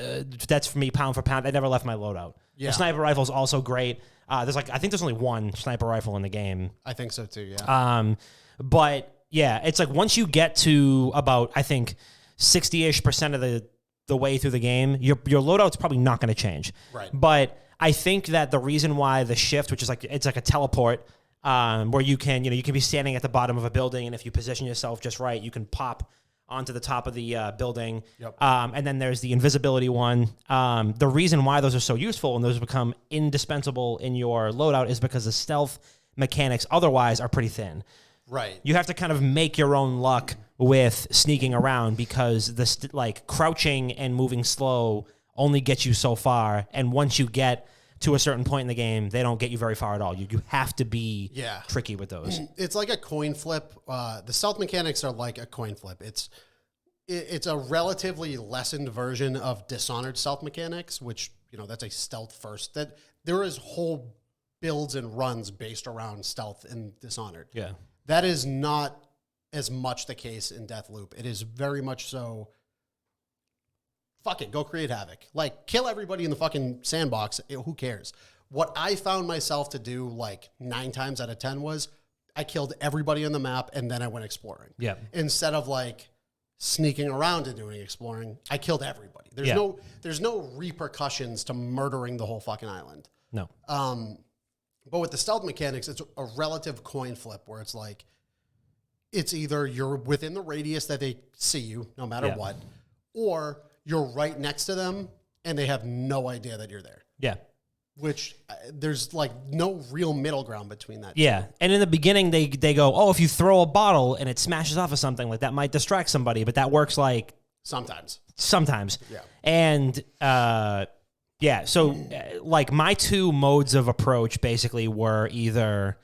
that's for me pound for pound. I never left my loadout. Yeah. The sniper rifle is also great. I think there's only one sniper rifle in the game. I think so too, yeah. But yeah, it's like once you get to about, I think 60-ish% of the way through the game, your loadout's probably not going to change. Right. But I think that the reason why the shift, which is like, it's like a teleport, where you can be standing at the bottom of a building, and if you position yourself just right, you can pop onto the top of the building. Yep. And then there's the invisibility one. The reason why those are so useful and those become indispensable in your loadout is because the stealth mechanics otherwise are pretty thin. Right. You have to kind of make your own luck with sneaking around because crouching and moving slow only gets you so far. And once you get to a certain point in the game, they don't get you very far at all. You have to be tricky with those. It's like a coin flip. The stealth mechanics are like a coin flip. It's a relatively lessened version of Dishonored stealth mechanics, which, that's a stealth first. That there is whole builds and runs based around stealth and Dishonored. Yeah. That is not as much the case in Deathloop. It is very much so, fuck it, go create havoc. Like, kill everybody in the fucking sandbox. Who cares? What I found myself to do, like, 9 times out of 10 was I killed everybody on the map and then I went exploring. Yeah. Instead of, like, sneaking around and doing exploring, I killed everybody. There's no repercussions to murdering the whole fucking island. No. But with the stealth mechanics, it's a relative coin flip where it's like, it's either you're within the radius that they see you, no matter what, or you're right next to them and they have no idea that you're there. Yeah. Which there's like no real middle ground between that. Yeah. And in the beginning, they go, oh, if you throw a bottle and it smashes off of something, like that might distract somebody, but that works like Sometimes. Yeah. And, so like my 2 modes of approach basically were either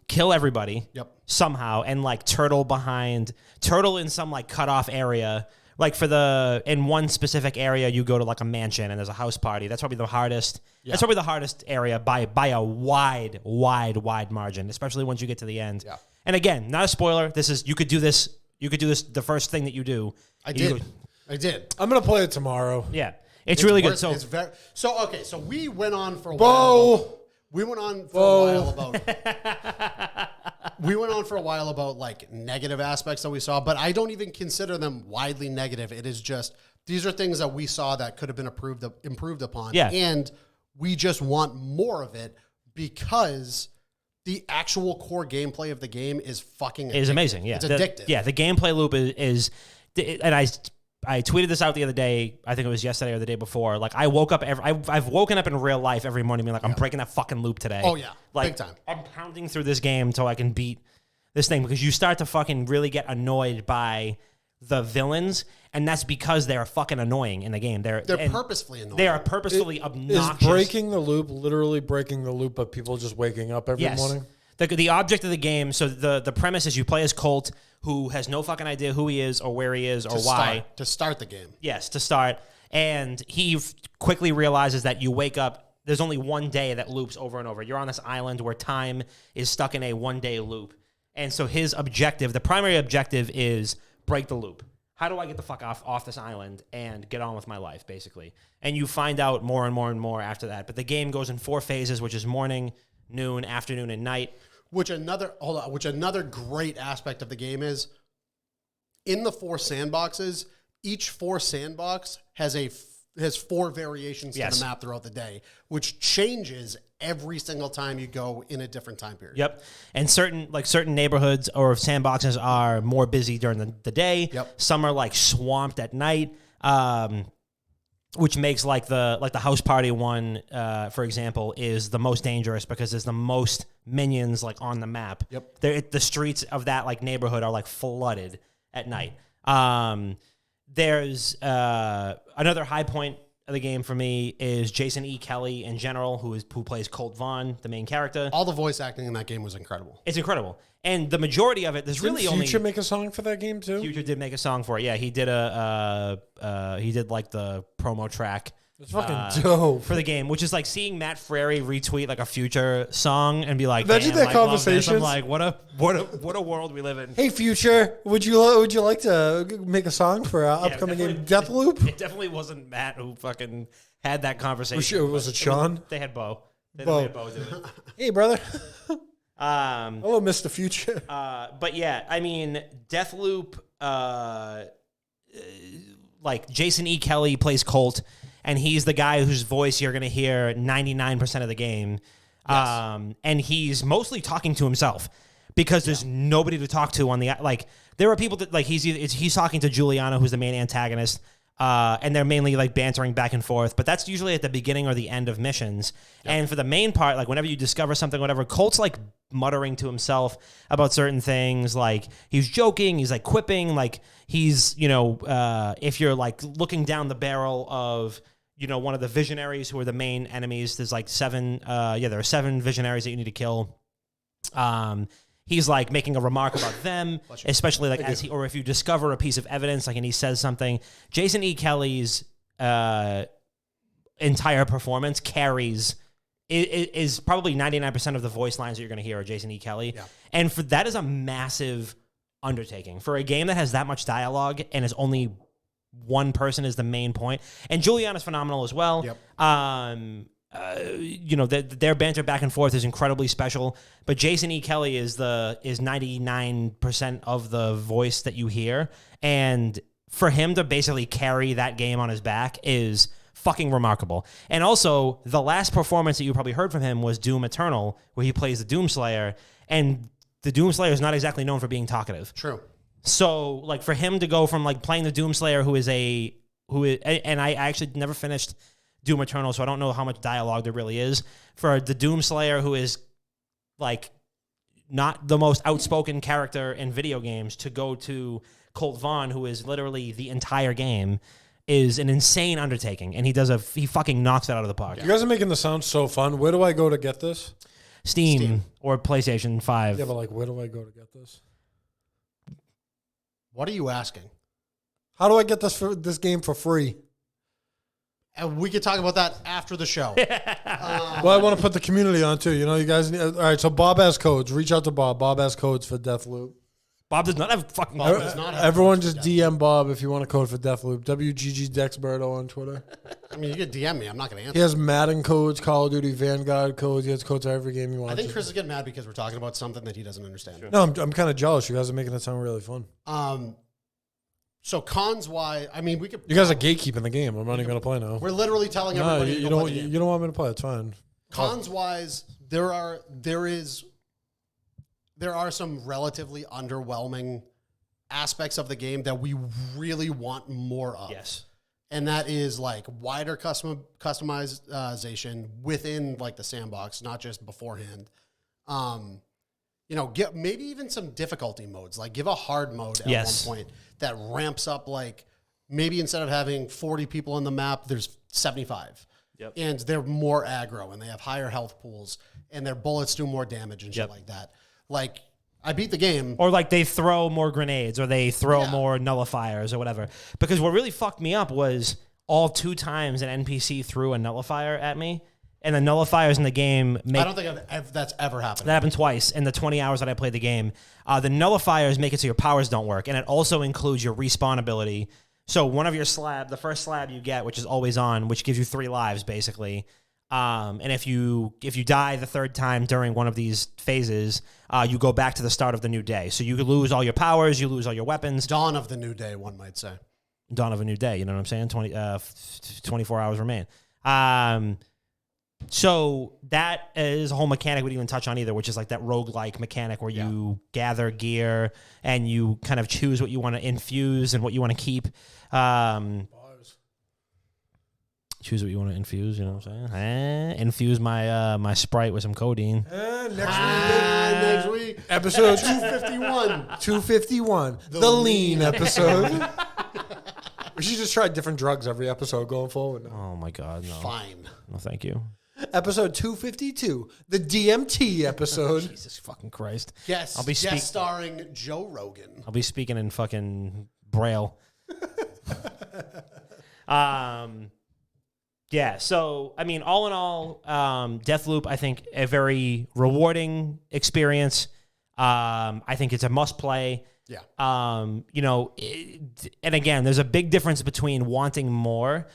kill everybody somehow and like turtle in some like cut off area. Like in one specific area, you go to like a mansion and there's a house party. That's probably the hardest. Yeah. That's probably the hardest area by a wide margin, especially once you get to the end. Yeah. And again, not a spoiler. You could do this. The first thing that you do. I did. I'm gonna play it tomorrow. Yeah, it's really good. So So we went on for a while. We went on for a while about. We went on for a while about like negative aspects that we saw, but I don't even consider them widely negative. It is just these are things that we saw that could have been improved upon. Yeah. And we just want more of it because the actual core gameplay of the game is fucking addictive. Is amazing. Yeah. It's addictive. The gameplay loop is and I tweeted this out the other day. I think it was yesterday or the day before. Like I woke up I've woken up in real life every morning being like, I'm breaking that fucking loop today. Oh yeah. Like, big time. I'm pounding through this game until I can beat this thing because you start to fucking really get annoyed by the villains, and that's because they're fucking annoying in the game. They're purposefully annoying. They are purposefully obnoxious. Is breaking the loop literally breaking the loop of people just waking up every morning? The object of the game, so the premise is you play as Colt, who has no fucking idea who he is or where he is or why. To start the game. Yes, to start. And he quickly realizes that you wake up, there's only one day that loops over and over. You're on this island where time is stuck in a one-day loop. And so his objective, the primary objective is break the loop. How do I get the fuck off this island and get on with my life, basically? And you find out more and more and more after that. But the game goes in 4 phases, which is morning, noon, afternoon, and night. Which another great aspect of the game is in the 4 sandboxes, each 4 sandbox has 4 variations to the map throughout the day, which changes every single time you go in a different time period. Yep. And certain neighborhoods or sandboxes are more busy during the day. Yep. Some are like swamped at night. Which makes like the house party one, for example, is the most dangerous because there's the most minions like on the map. Yep. The streets of that like neighborhood are like flooded at night. There's another high point of the game for me is Jason E. Kelly in general, who plays Colt Vaughn, the main character. All the voice acting in that game was incredible. It's incredible. And the majority of it, there's really only... Did Future make a song for that game, too? Future did make a song for it. Yeah, he did like the promo track. It's fucking dope. For the game, which is like seeing Matt Frary retweet like a Future song and be like, imagine that conversation. I'm like, what a world we live in. Hey, Future, would you like to make a song for our upcoming game, Deathloop? It definitely wasn't Matt who fucking had that conversation. Was it Sean? They had Bo. They had Bo do it. Hey, brother. Hello, Mr. Future. But yeah, I mean, Deathloop, like Jason E. Kelly plays Colt, and he's the guy whose voice you're going to hear 99% of the game. Yes. And he's mostly talking to himself because there's nobody to talk to on the, like, there are people that, like, he's talking to Juliana, who's the main antagonist, and they're mainly like bantering back and forth, but that's usually at the beginning or the end of missions. Yep. And for the main part, like whenever you discover something, whatever, Colt's like muttering to himself about certain things. Like he's joking, he's like quipping, like he's, if you're like looking down the barrel of, one of the visionaries who are the main enemies, there's like 7, there are 7 visionaries that you need to kill. He's like making a remark about them, especially like if you discover a piece of evidence, like, and he says something. Jason E. Kelly's entire performance carries is probably 99% of the voice lines that you're going to hear are Jason E. Kelly. Yeah. And that is a massive undertaking. For a game that has that much dialogue and is only one person is the main point. And Juliana's phenomenal as well. Yep. Their banter back and forth is incredibly special. But Jason E. Kelly is 99% of the voice that you hear. And for him to basically carry that game on his back is fucking remarkable. And also, the last performance that you probably heard from him was Doom Eternal, where he plays the Doomslayer. And the Doomslayer is not exactly known for being talkative. True. So, like, for him to go from, like, playing the Doomslayer, and I actually never finished Doom Eternal, so I don't know how much dialogue there really is. For the Doomslayer, who is, like, not the most outspoken character in video games, to go to Colt Vaughn, who is literally the entire game, is an insane undertaking. And he fucking knocks it out of the park. You guys are making the sound so fun. Where do I go to get this? Steam or PlayStation 5. Yeah, but, like, where do I go to get this? What are you asking? How do I get this game for free? And we could talk about that after the show. Well, I want to put the community on too. You know, you guys need, all right, so Bob has codes. Reach out to Bob. Bob has codes for Deathloop. Bob does not have fucking... Bob does not have Everyone codes just for DM Bob if you want a code for Deathloop. WGGDexberto on Twitter. I mean, you could DM me. I'm not going to answer. He has Madden codes, Call of Duty, Vanguard codes. He has codes for every game you want. I think Chris is getting mad because we're talking about something that he doesn't understand. No, I'm kind of jealous. You guys are making it sound really fun. So cons why? I mean, we could. You guys are gatekeeping the game. I'm not even going to play now. We're literally telling No, everybody. you don't want me to play. It's fine. Cons wise, there are some relatively underwhelming aspects of the game that we really want more of. Yes. And that is like wider customization within like the sandbox, not just beforehand. Get maybe even some difficulty modes. Like give a hard mode at one point that ramps up. Like maybe instead of having 40 people on the map, there's 75. Yep. And they're more aggro and they have higher health pools and their bullets do more damage and shit like that. Like I beat the game. Or like they throw more grenades or they throw more nullifiers or whatever. Because what really fucked me up was all 2 times an NPC threw a nullifier at me. And the nullifiers in the game I don't think that's ever happened. That happened twice in the 20 hours that I played the game. The nullifiers make it so your powers don't work. And it also includes your respawn ability. So one of your the first slab you get, which is always on, which gives you 3 lives basically. And if you die the 3rd time during one of these phases, you go back to the start of the new day. So you lose all your powers, you lose all your weapons. Dawn of the new day, one might say. Dawn of a new day, you know what I'm saying? 24 hours remain. So that is a whole mechanic we didn't even touch on either, which is like that roguelike mechanic where you gather gear and you kind of choose what you want to infuse and what you want to keep. Choose what you want to infuse, you know what I'm saying? Infuse my my Sprite with some codeine. Next week. Episode 251. 251. The lean episode. We should just try different drugs every episode going forward now. Oh my God, no. Fine. No, thank you. Episode 252, the DMT episode. Jesus fucking Christ. Yes. I'll be guest starring Joe Rogan. I'll be speaking in fucking Braille. Yeah, so, I mean, all in all, Deathloop, I think, a very rewarding experience. I think it's a must-play. Yeah. And again, there's a big difference between wanting more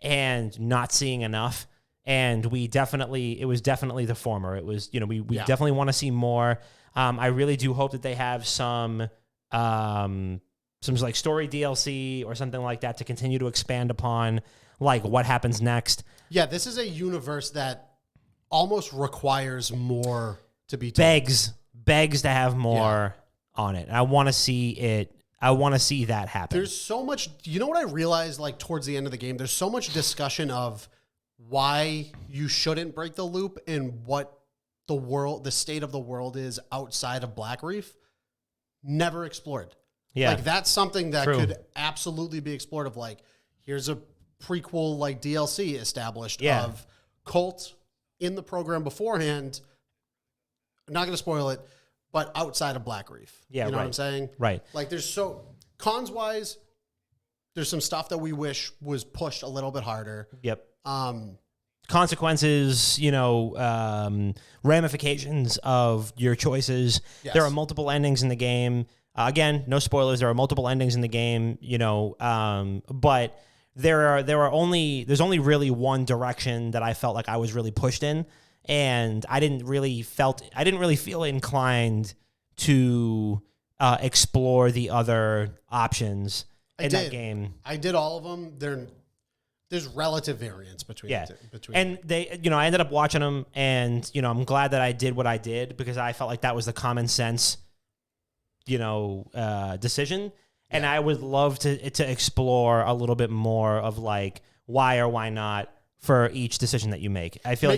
and not seeing enough. And it was definitely the former. It was, we definitely want to see more. I really do hope that they have some like story DLC or something like that to continue to expand upon like what happens next. Yeah, this is a universe that almost requires more to be told. Begs to have more on it. I want to see it. I want to see that happen. There's so much, you know what I realized like towards the end of the game? There's so much discussion of why you shouldn't break the loop and what the state of the world is outside of Black Reef. Never explored. Yeah. Like that's something that could absolutely be explored of like, here's a prequel like DLC established of Colt in the program beforehand. I'm not going to spoil it, but outside of Black Reef. Yeah, you know what I'm saying? Right. Like there's cons wise, there's some stuff that we wish was pushed a little bit harder. Yep. consequences, ramifications of your choices. Yes. There are multiple endings in the game. Again, no spoilers. There are multiple endings in the game, but there's only really one direction that I felt like I was really pushed in, and I didn't really feel inclined to explore the other options that game. I did all of them. There's relative variance between between. And I ended up watching them, and I'm glad that I did what I did because I felt like that was the common sense, decision. And I would love to explore a little bit more of like why or why not for each decision that you make. I feel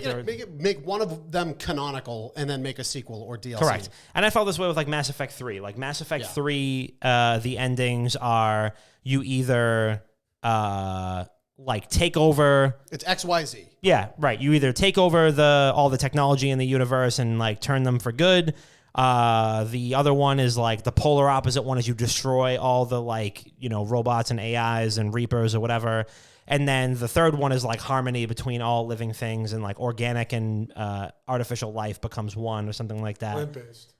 make one of them canonical and then make a sequel or DLC. Correct. And I felt this way with like Mass Effect 3. Like Mass Effect 3, the endings are you either like take over. It's XYZ. Yeah, right. You either take over all the technology in the universe and like turn them for good. The other one is like the polar opposite one is you destroy all the like, robots and AIs and Reapers or whatever. And then the third one is like harmony between all living things and like organic and artificial life becomes one or something like that. Plant-based.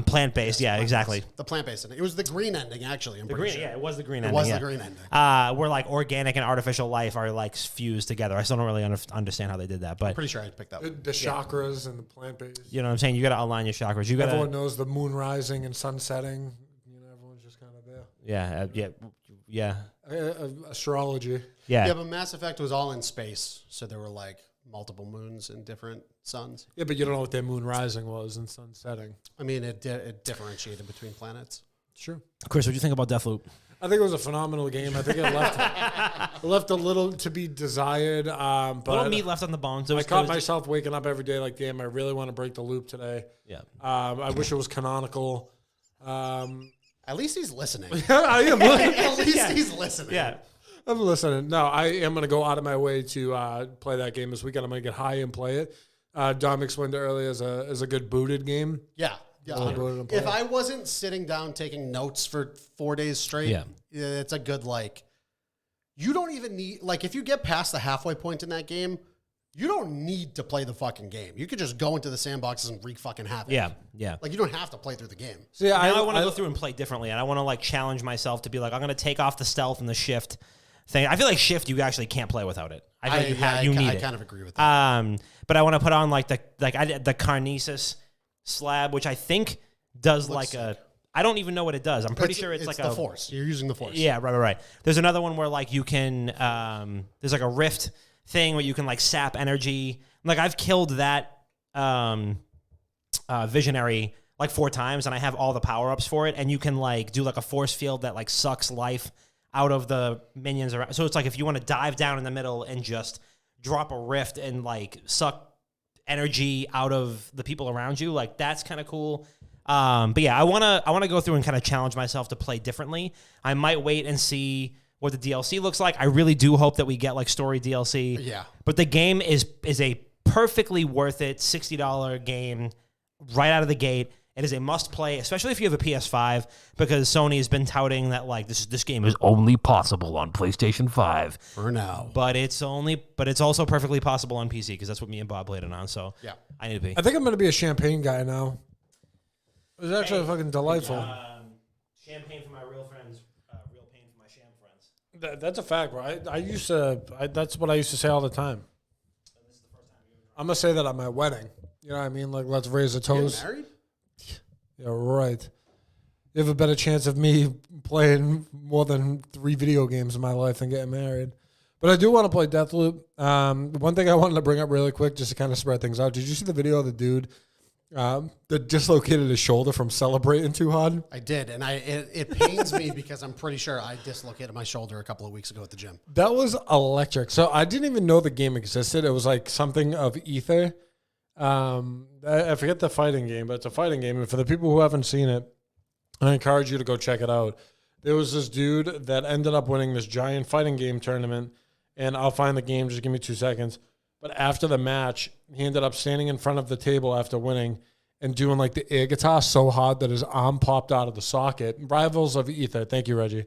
Plant-based, yeah, exactly. The plant-based ending. It was the green ending, actually. I'm pretty sure. Yeah, it was the green ending. It was the green ending. Where like organic and artificial life are like fused together. I still don't really understand how they did that, but I'm pretty sure I picked that one. The chakras and the plant-based. You know what I'm saying? You got to align your chakras. Everyone knows the moon rising and sun setting. Everyone's just kind of there. Yeah. Astrology. Yeah, but Mass Effect was all in space, so there were like multiple moons and different suns. Yeah, but you don't know what their moon rising was and sun setting. I mean, it differentiated between planets. Sure. Chris, what do you think about Deathloop? I think it was a phenomenal game. I think it left a little to be desired. But a little meat left on the bones. I caught myself waking up every day like, damn, I really want to break the loop today. Yeah. I wish it was canonical. At least he's listening. I am. At least he's listening. Yeah. I'm listening. No, I am going to go out of my way to play that game this weekend. I'm going to get high and play it. Dom explained it earlier as a good booted game. Yeah. If I wasn't sitting down taking notes for 4 days straight, it's a good, like, you don't even need, like, if you get past the halfway point in that game, you don't need to play the fucking game. You could just go into the sandboxes and wreak fucking havoc. Yeah. Like, you don't have to play through the game. So, yeah, I want to go through and play differently, and I want to, like, challenge myself to be like, I'm going to take off the stealth and the shift thing. I feel like shift, you actually can't play without it. I kind of agree with that. But I want to put on, like, the Carnesis slab, which I think does I don't even know what it does. I'm pretty sure it's like the Force. You're using the Force. Yeah, right. There's another one where like you can there's like a rift thing where you can like sap energy. Like I've killed that visionary like 4 times and I have all the power-ups for it, and you can like do like a force field that like sucks life out of the minions around. So it's like if you want to dive down in the middle and just drop a rift and like suck energy out of the people around you, like that's kind of cool. But yeah, I wanna go through and kind of challenge myself to play differently. I might wait and see what the DLC looks like. I really do hope that we get like story DLC. Yeah. But the game is a perfectly worth it $60 game right out of the gate. It is a must play, especially if you have a PS5, because Sony has been touting that like this game is only possible on PlayStation 5 for now. But it's also perfectly possible on PC because that's what me and Bob played it on. So yeah, I need to be. I think I'm going to be a champagne guy now. It was actually fucking delightful. Champagne for my real friends, real pain for my sham friends. That's a fact, bro. That's what I used to say all the time. This is the first time I'm going to say that at my wedding. You know what I mean? Like, let's raise a toast. Getting married? Yeah, right. You have a better chance of me playing more than 3 video games in my life than getting married. But I do want to play Deathloop. One thing I wanted to bring up really quick, just to kind of spread things out. Did you see the video of the dude that dislocated his shoulder from celebrating too hard? I did, and it pains me because I'm pretty sure I dislocated my shoulder a couple of weeks ago at the gym. That was electric. So I didn't even know the game existed. It was like something of Ether. I forget the fighting game, but it's a fighting game. And for the people who haven't seen it, I encourage you to go check it out. There was this dude that ended up winning this giant fighting game tournament, and I'll find the game. Just give me 2 seconds. But after the match, he ended up standing in front of the table after winning and doing like the air guitar so hard that his arm popped out of the socket. Rivals of Ether. Thank you, Reggie.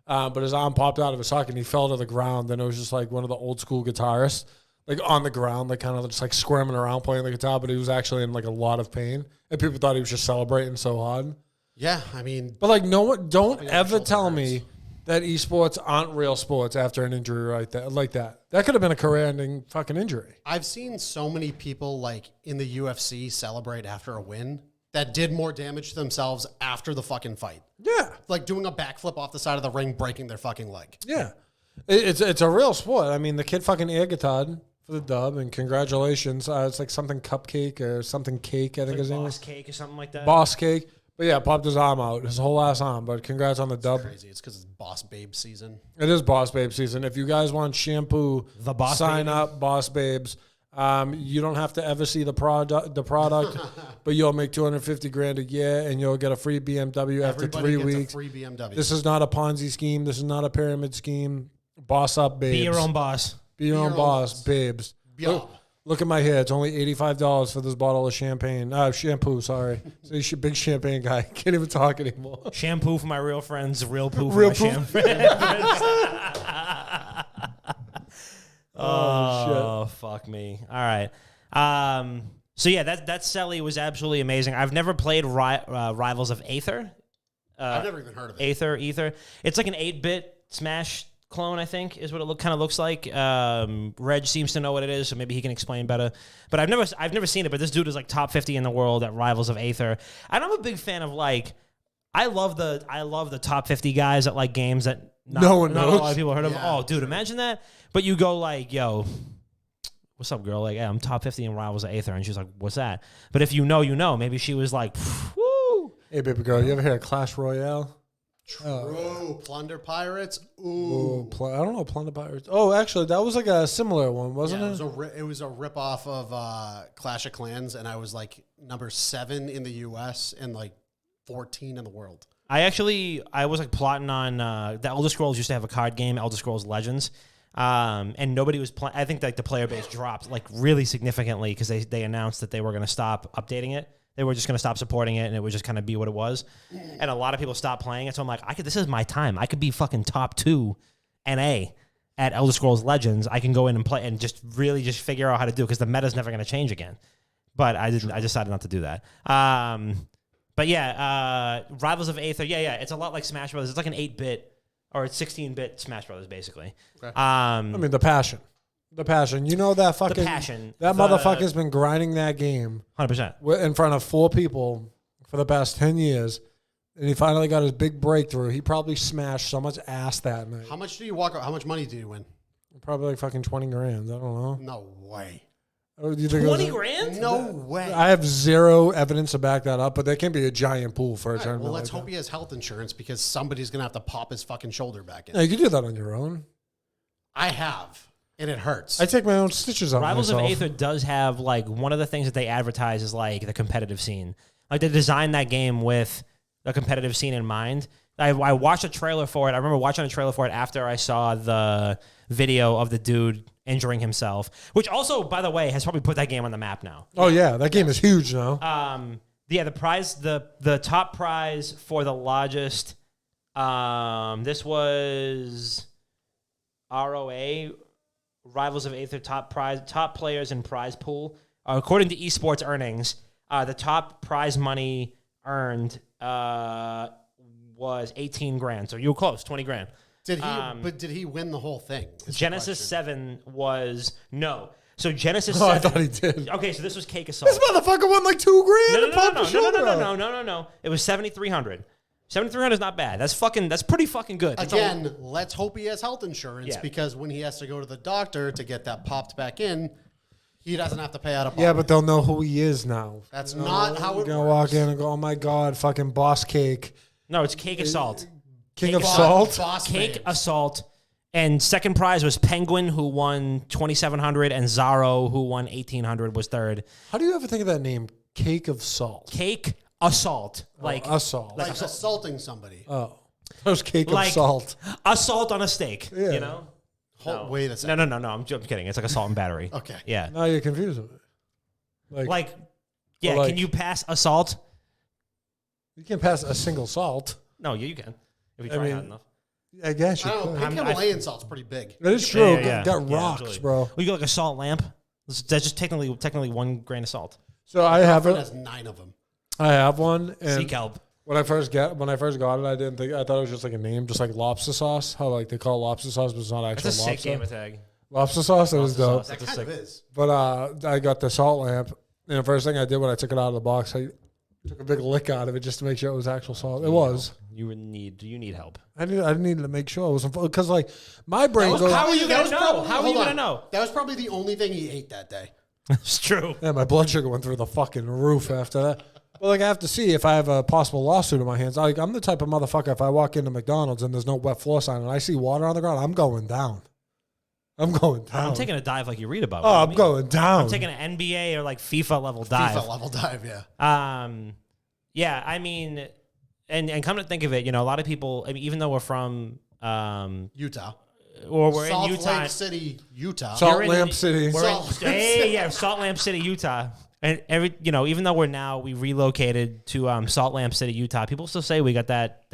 But his arm popped out of his socket and he fell to the ground. And it was just like one of the old school guitarists like on the ground, like kind of just like squirming around playing the guitar, but he was actually in like a lot of pain, and people thought he was just celebrating so hard. Yeah, I mean, But like, no one, don't ever shoulder tell hurts. me that esports aren't real sports after an injury like that. That could have been a career-ending fucking injury. I've seen so many people like in the UFC celebrate after a win that did more damage to themselves after the fucking fight. Yeah, Like doing a backflip off the side of the ring, breaking their fucking leg. yeah. It's a real sport. I mean, the kid fucking air guitared for the dub, and congratulations. It's like something cupcake or something cake, I think his name Boss is. cake or something like that. Boss cake. But yeah, popped his arm out, his whole ass arm. But congrats on the dub. Crazy. It's because it's Boss Babe season. It is Boss Babe season. If you guys want shampoo, The Boss sign Babe? up, Boss Babes. You don't have to ever see the product, but you'll make $250,000 a year, and you'll get a free BMW after Everybody 3 gets weeks. a free BMW. This is not a Ponzi scheme. This is not a pyramid scheme. Boss up, babes. Be your own boss. Be your own boss, babes. Yeah. Look at my hair. It's only $85 for this bottle of champagne. Shampoo, sorry. So you big champagne guy. Can't even talk anymore. Shampoo for my real friends, real poo for Real my poo. champagne. Oh, Fuck me. All right. So yeah, that Selly was absolutely amazing. I've never played Rivals of Aether. I've never even heard of it. Ether. It's like an 8-bit Smash clone, I think, is what it kind of looks like. Reg seems to know what it is, so maybe he can explain better. But I've never seen it. But this dude is like top 50 in the world at Rivals of Aether, and I'm a big fan of like. I love the top 50 guys at like games that No one not knows. a lot of people heard of. Yeah, Oh, dude, imagine that. But you go like, yo, what's up, girl? Like, yeah, I'm top 50 in Rivals of Aether, and she's like, what's that? But if you know, you know. Maybe she was like, woo. Hey, baby girl, you ever heard of Clash Royale? True. Plunder Pirates. Oh, Ooh. I don't know, Plunder Pirates. Oh, actually, that was like a similar one, wasn't Yeah, it? it was a rip-off of Clash of Clans, and I was like number 7 in the U.S. and like 14 in the world. I was like plotting on the Elder Scrolls used to have a card game, Elder Scrolls Legends, and nobody was playing. I think like the player base dropped like really significantly because they announced that they were going to stop updating it. They were just going to stop supporting it, and it would just kind of be what it was. And a lot of people stopped playing it. So I'm like, this is my time. I could be fucking top 2 NA at Elder Scrolls Legends. I can go in and play and just really just figure out how to do it because the meta's never going to change again. But I didn't. I decided not to do that. But yeah, Rivals of Aether. Yeah. It's a lot like Smash Brothers. It's like an 8-bit or it's 16-bit Smash Brothers, basically. Okay. I mean, the passion. You know that fucking... passion. That motherfucker's been grinding that game 100%. in front of 4 people for the past 10 years, and he finally got his big breakthrough. He probably smashed so much ass that night. How much do you walk? How much money do you win? Probably like fucking $20,000. I don't know. No way. Oh, do you think it was- 20 grand? No way. I have zero evidence to back that up, but there can be a giant pool for a All right, tournament. well, let's like hope that. he has health insurance because somebody's gonna have to pop his fucking shoulder back in. Yeah, you can do that on your own. I have, and it hurts. I take my own stitches out Rivals myself. of Aether does have like one of the things that they advertise is like the competitive scene. Like they designed that game with the competitive scene in mind. I watched a trailer for it. I remember watching a trailer for it after I saw the video of the dude injuring himself, which also, by the way, has probably put that game on the map now. Oh yeah, that game is huge now. Yeah, the prize, the top prize for the largest, this was ROA, Rivals of Aether top players in prize pool. According to esports earnings, the top prize money earned was 18 grand. So you were close, 20 grand. Did he? But did he win the whole thing? is the Genesis question. 7 was no. So Genesis Oh, 7. I thought he did. Okay, so this was Cake Assault. This motherfucker won like $2,000 to pop the shoulder out. No. It was 7,300. 7,300 is not bad. That's pretty fucking good. That's Again, let's hope he has health insurance Yeah. because when he has to go to the doctor to get that popped back in, he doesn't have to pay out of pocket. Yeah, but they'll know who he is now. That's not how You're it gonna works. walk in and go, "Oh my god, fucking Boss Cake, no, it's Cake Assault. King of Boss- Salt." Boss Cake babes. Assault. And second prize was Penguin, who won 2,700, and Zaro, who won 1,800, was third. How do you ever think of that name, Cake of Salt? Cake Assault. Like Assault. Like assaulting somebody. Oh, that was Cake Like- of Salt. assault on a steak, Yeah. you know? Wait a second. No. I'm kidding. It's like assault and battery. Okay. Yeah. Now you're confusing me. Like, yeah, like- can you pass assault? You can pass a single salt. No, you can. If you I try mean- hard enough. I guess you I don't know. could. Pink Himalayan salt's pretty big. That is true. Yeah. Got Yeah, rocks, absolutely. bro. Well, you got like a salt lamp. That's just technically 1 grain of salt. So I have It it. has 9 of them. I have one. And Sea kelp. when I first got it, I didn't think. I thought it was just like a name, just like lobster sauce. How like they call it lobster sauce, but it's not actual That's a sick lobster. gamer tag. Lobster sauce. It was Lobster dope. sauce. That That's a kind of sick- is. But I got the salt lamp, and the first thing I did when I took it out of the box, I took a big lick out of it just to make sure it was actual salt. It was. You need help. I needed to make sure it wasn't because like my brain goes. How are you That gonna was know? probably- How are you hold gonna on. know? That was probably the only thing he ate that day. It's true. Yeah, my blood sugar went through the fucking roof after that. Well, like I have to see if I have a possible lawsuit in my hands. Like I'm the type of motherfucker. If I walk into McDonald's and there's no wet floor sign and I see water on the ground, I'm going down. I'm going down. I'm taking a dive like you read about. Oh, I'm going down. I'm taking an NBA or like FIFA level dive. FIFA level dive, yeah. Yeah, I mean, and come to think of it, a lot of people. I mean, even though we're from Utah. or we're Salt in Utah, Lake City, Utah. Salt you're in Lamp the- City. we're Salt in, Lamp hey, yeah, Salt Lamp City, Utah. And even though we relocated to Salt Lamp City, Utah, people still say we got that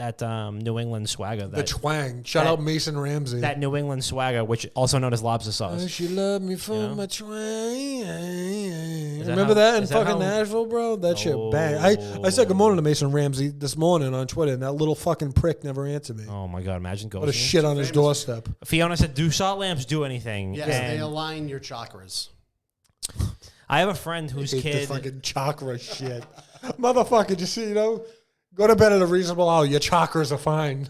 New England swagger. The twang. Shout out Mason Ramsey. That New England swagger, which also known as lobster sauce. She loved me for Yeah. my twang. that Remember how- that in is that fucking how- Nashville, bro? That shit bang. I said good morning to Mason Ramsey this morning on Twitter, and that little fucking prick never answered me. Oh my God! Imagine What a ghosting. shit on his doorstep. Fiona said, "Do salt lamps do anything?" Yes, And they align your chakras. I have a friend whose Hate kid. this fucking chakra shit. Motherfucker, just go to bed at a reasonable hour. Your chakras are fine.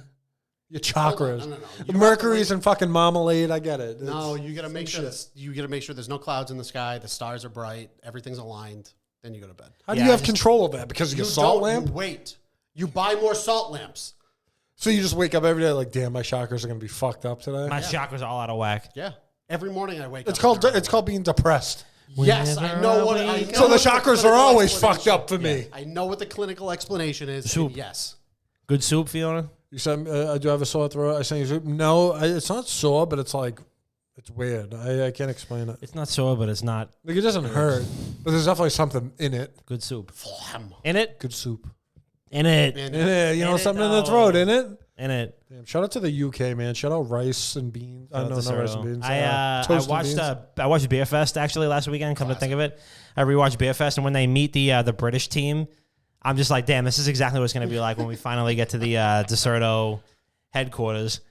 Your chakras. No. You Mercury's in fucking marmalade. I get it. No, It's you gotta make sure there's no clouds in the sky, the stars are bright, everything's aligned. Then you go to bed. How do Yeah, you I have just- control of that? Because of your salt lamp? You wait. You buy more salt lamps. So you just wake up every day like, damn, my chakras are gonna be fucked up today. My chakras are all out of whack. Yeah. Every morning I wake up. It's called being depressed. Yes, I know what. I know So the what chakras are clinical always fucked explanation- up for me. I know what the clinical explanation is. Soup. And yes. Good soup, Fiona. You said I do have a sore throat. I sent you soup. No, it's not sore, but it's like it's weird. I can't explain it. It's not sore, but it's not Like it doesn't hurt, but there's definitely something in it. good soup. Phlegm. In it, Good soup. in it, And In it, you know, In it, something in the though. throat, in it. in it. Damn, shout out to the UK, man. Shout out rice and beans. Shout out No, to not rice Cerdo. and beans. I toast and watched beans. I watched Beer Fest actually last weekend. Come to think of it, I rewatched Beer Fest, and when they meet the British team, I'm just like, damn, this is exactly what it's going to be like when we finally get to the DeSerto headquarters.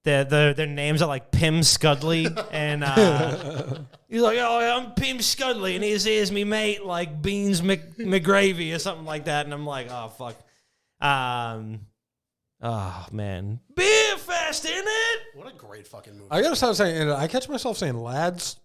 Their names are like Pim Scudley, and he's like, oh, I'm Pim Scudley, and here's me mate, like Beans McGravy or something like that, and I'm like, oh fuck, oh man, Beer Fest, in it. what a great fucking movie. I gotta start saying. I catch myself saying lads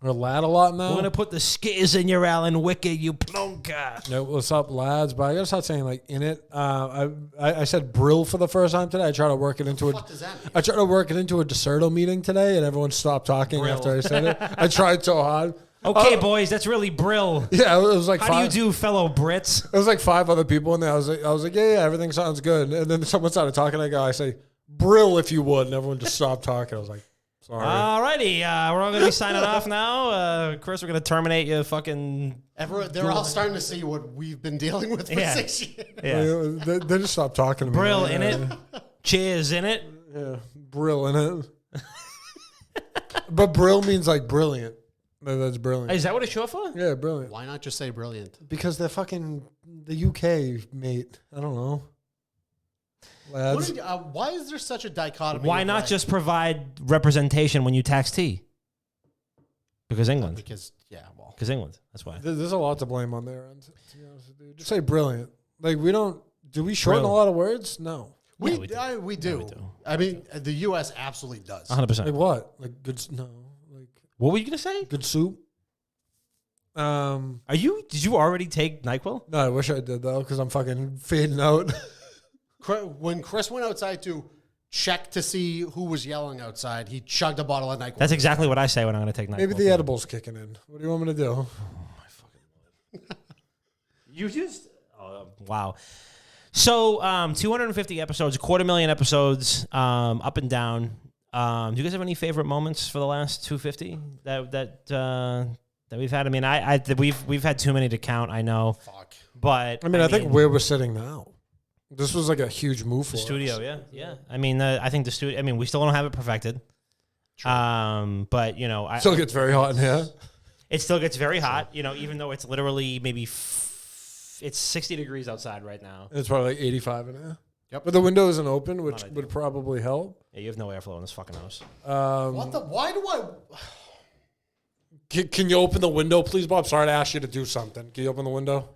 or lad a lot now. We're gonna put the skitters in your Alan Wicker, you plonker. Yeah, what's up, lads? But I gotta start saying like in it. I said brill for the first time today. I tried to work it into What does that mean? I tried to work it into a DeSerto meeting today, and everyone stopped talking Brill. after I said it. I tried so hard. Okay, boys, that's really brill. Yeah, it was like How five, do you do, fellow Brits? It was like 5 other people in there. I was like, yeah, everything sounds good. And then someone started talking. I say, brill if you would, and everyone just stopped talking. I was like, sorry. Alrighty, we're all gonna be signing off now. Chris, we're gonna terminate your fucking. They're all starting to see what we've been dealing with for Yeah. 6 years. Yeah. They just stopped talking to me. Brill Yeah. in it. Cheers in it. Yeah, brill in it. But brill means like brilliant. That's brilliant. Is that what it's short for? Yeah, brilliant. Why not just say brilliant? Because they're fucking the UK, mate. I don't know. Lads. Why is there such a dichotomy? Why of, not like- just provide representation when you tax tea? Because England. Because, yeah, well. Because England. That's why. There's a lot to blame on their end. To be honest with you. Just say brilliant. Like we don't. Do we shorten Brill. a lot of words? No. We, Yeah, we do. we do. we do. I mean, the U.S. absolutely does. 100%. Like what? Like good? No. Like What were you gonna say? good soup. Did you already take NyQuil? No, I wish I did though, because I'm fucking fading out. When Chris went outside to check to see who was yelling outside, he chugged a bottle of NyQuil. That's exactly what I say when I'm gonna take NyQuil. Maybe the edible's kicking in. What do you want me to do? You just wow. So 250 episodes, 250,000 episodes, up and down. Do you guys have any favorite moments for the last 250 that we've had? I mean, we've had too many to count. I know, Fuck. but I mean, I think where we're sitting now. This was like a huge move for The studio, us. yeah. I mean, I think the studio. I mean, we still don't have it perfected. But you know, Still gets very hot in here. it still gets very hot. You know, even though it's literally maybe it's 60 degrees outside right now. It's probably like 85 in here. Yep. But the window isn't open, which would probably help. Yeah, you have no airflow in this fucking house. What the? Why do I? Can you open the window, please, Bob? Sorry to ask you to do something. Can you open the window?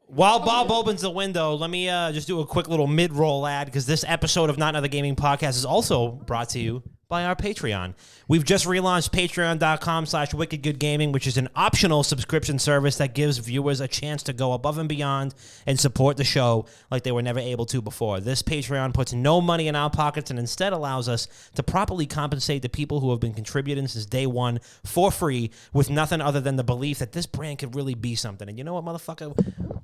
While Bob opens the window, let me just do a quick little mid-roll ad because this episode of Not Another Gaming Podcast is also brought to you by our Patreon. We've just relaunched patreon.com/wickedgoodgaming, which is an optional subscription service that gives viewers a chance to go above and beyond and support the show like they were never able to before. This Patreon puts no money in our pockets and instead allows us to properly compensate the people who have been contributing since day one for free with nothing other than the belief that this brand could really be something. And you know what, motherfucker?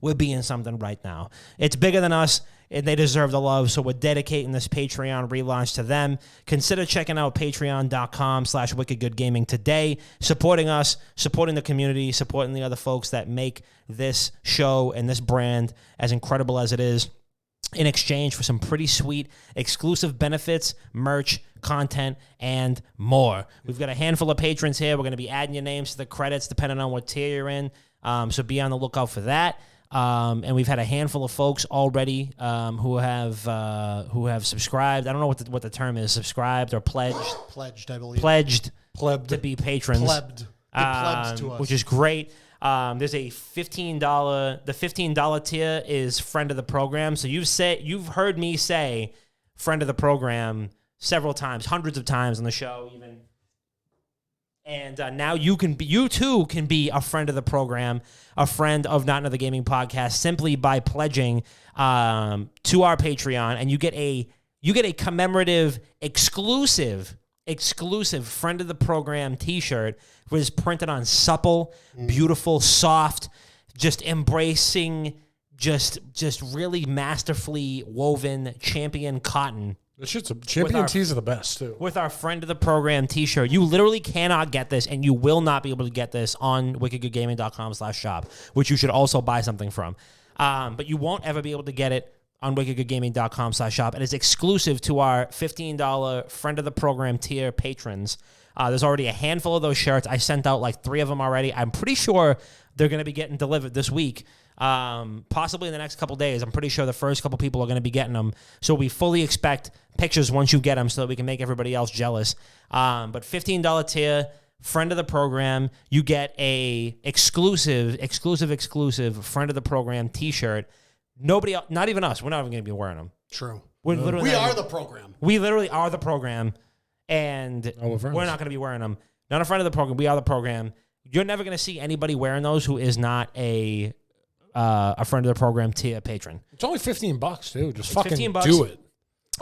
We're being something right now. It's bigger than us, and they deserve the love, so we're dedicating this Patreon relaunch to them. Consider checking out patreon.com/wickedgoodgaming today, supporting us, supporting the community, supporting the other folks that make this show and this brand as incredible as it is, in exchange for some pretty sweet exclusive benefits, merch, content, and more. We've got a handful of patrons here. We're going to be adding your names to the credits depending on what tier you're in, so be on the lookout for that. And we've had a handful of folks already who have subscribed. I don't know what the term is, subscribed or pledged. Pledged, I believe. Pledged Plebbed. to be patrons. Plebs to us. Which is great. There's a $15. The $15 tier is friend of the program. So you've heard me say friend of the program several times, hundreds of times on the show even. And now you too can be a friend of the program, a friend of Not Another Gaming Podcast, simply by pledging to our Patreon, and you get a commemorative, exclusive friend of the program T-shirt, which is printed on supple, beautiful, soft, just embracing, just really masterfully woven champion cotton. This shit's champion tees are the best, too. With our friend of the program T-shirt. You literally cannot get this, and you will not be able to get this on wickedgoodgaming.com/shop, which you should also buy something from. But you won't ever be able to get it on wickedgoodgaming.com/shop. It is exclusive to our $15 friend of the program tier patrons. There's already a handful of those shirts. I sent out like 3 of them already. I'm pretty sure they're going to be getting delivered this week. Possibly in the next couple days. I'm pretty sure the first couple people are going to be getting them. So we fully expect pictures once you get them so that we can make everybody else jealous. But $15 tier, friend of the program, you get a exclusive friend of the program T-shirt. Nobody else, not even us. We're not even going to be wearing them. True. We are the program. We literally are the program, and we're not going to be wearing them. Not a friend of the program. We are the program. You're never going to see anybody wearing those who is not a friend of the program tier patron. It's only $15 too. Just fucking $15. do it.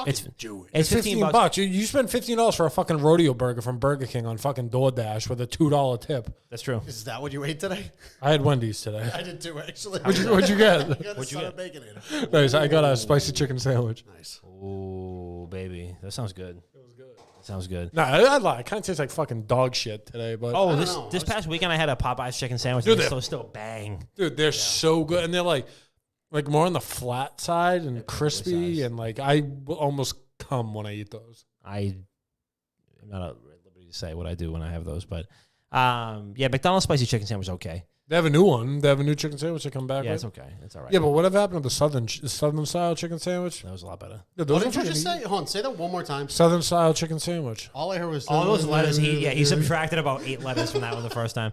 It's It's $15. You spend $15 for a fucking rodeo burger from Burger King on fucking DoorDash with a $2 tip. That's true. Is that what you ate today? I had Wendy's today. I did too, actually. What'd you get? What'd you get? Baconator. Nice. I got a spicy chicken sandwich. Nice. Ooh, baby, that sounds good. Sounds good. Nah, I lie. It kind of tastes like fucking dog shit today, but Oh, this past weekend I had a Popeyes chicken sandwich. Dude, and they still bang. dude, they're so good, and they're like more on the flat side and crispy, and like I will almost come when I eat those. I'm not at liberty to say what I do when I have those, but yeah, McDonald's spicy chicken sandwich is okay. They have a new one. They have a new chicken sandwich to come back Yeah, with. it's okay. It's all right. Yeah, but whatever happened to the southern style chicken sandwich? That was a lot better. Yeah, What those did are you just fucking say? Hold on, say that one more time. southern style chicken sandwich. All I heard was All those letters, he subtracted about 8 letters from that one the first time.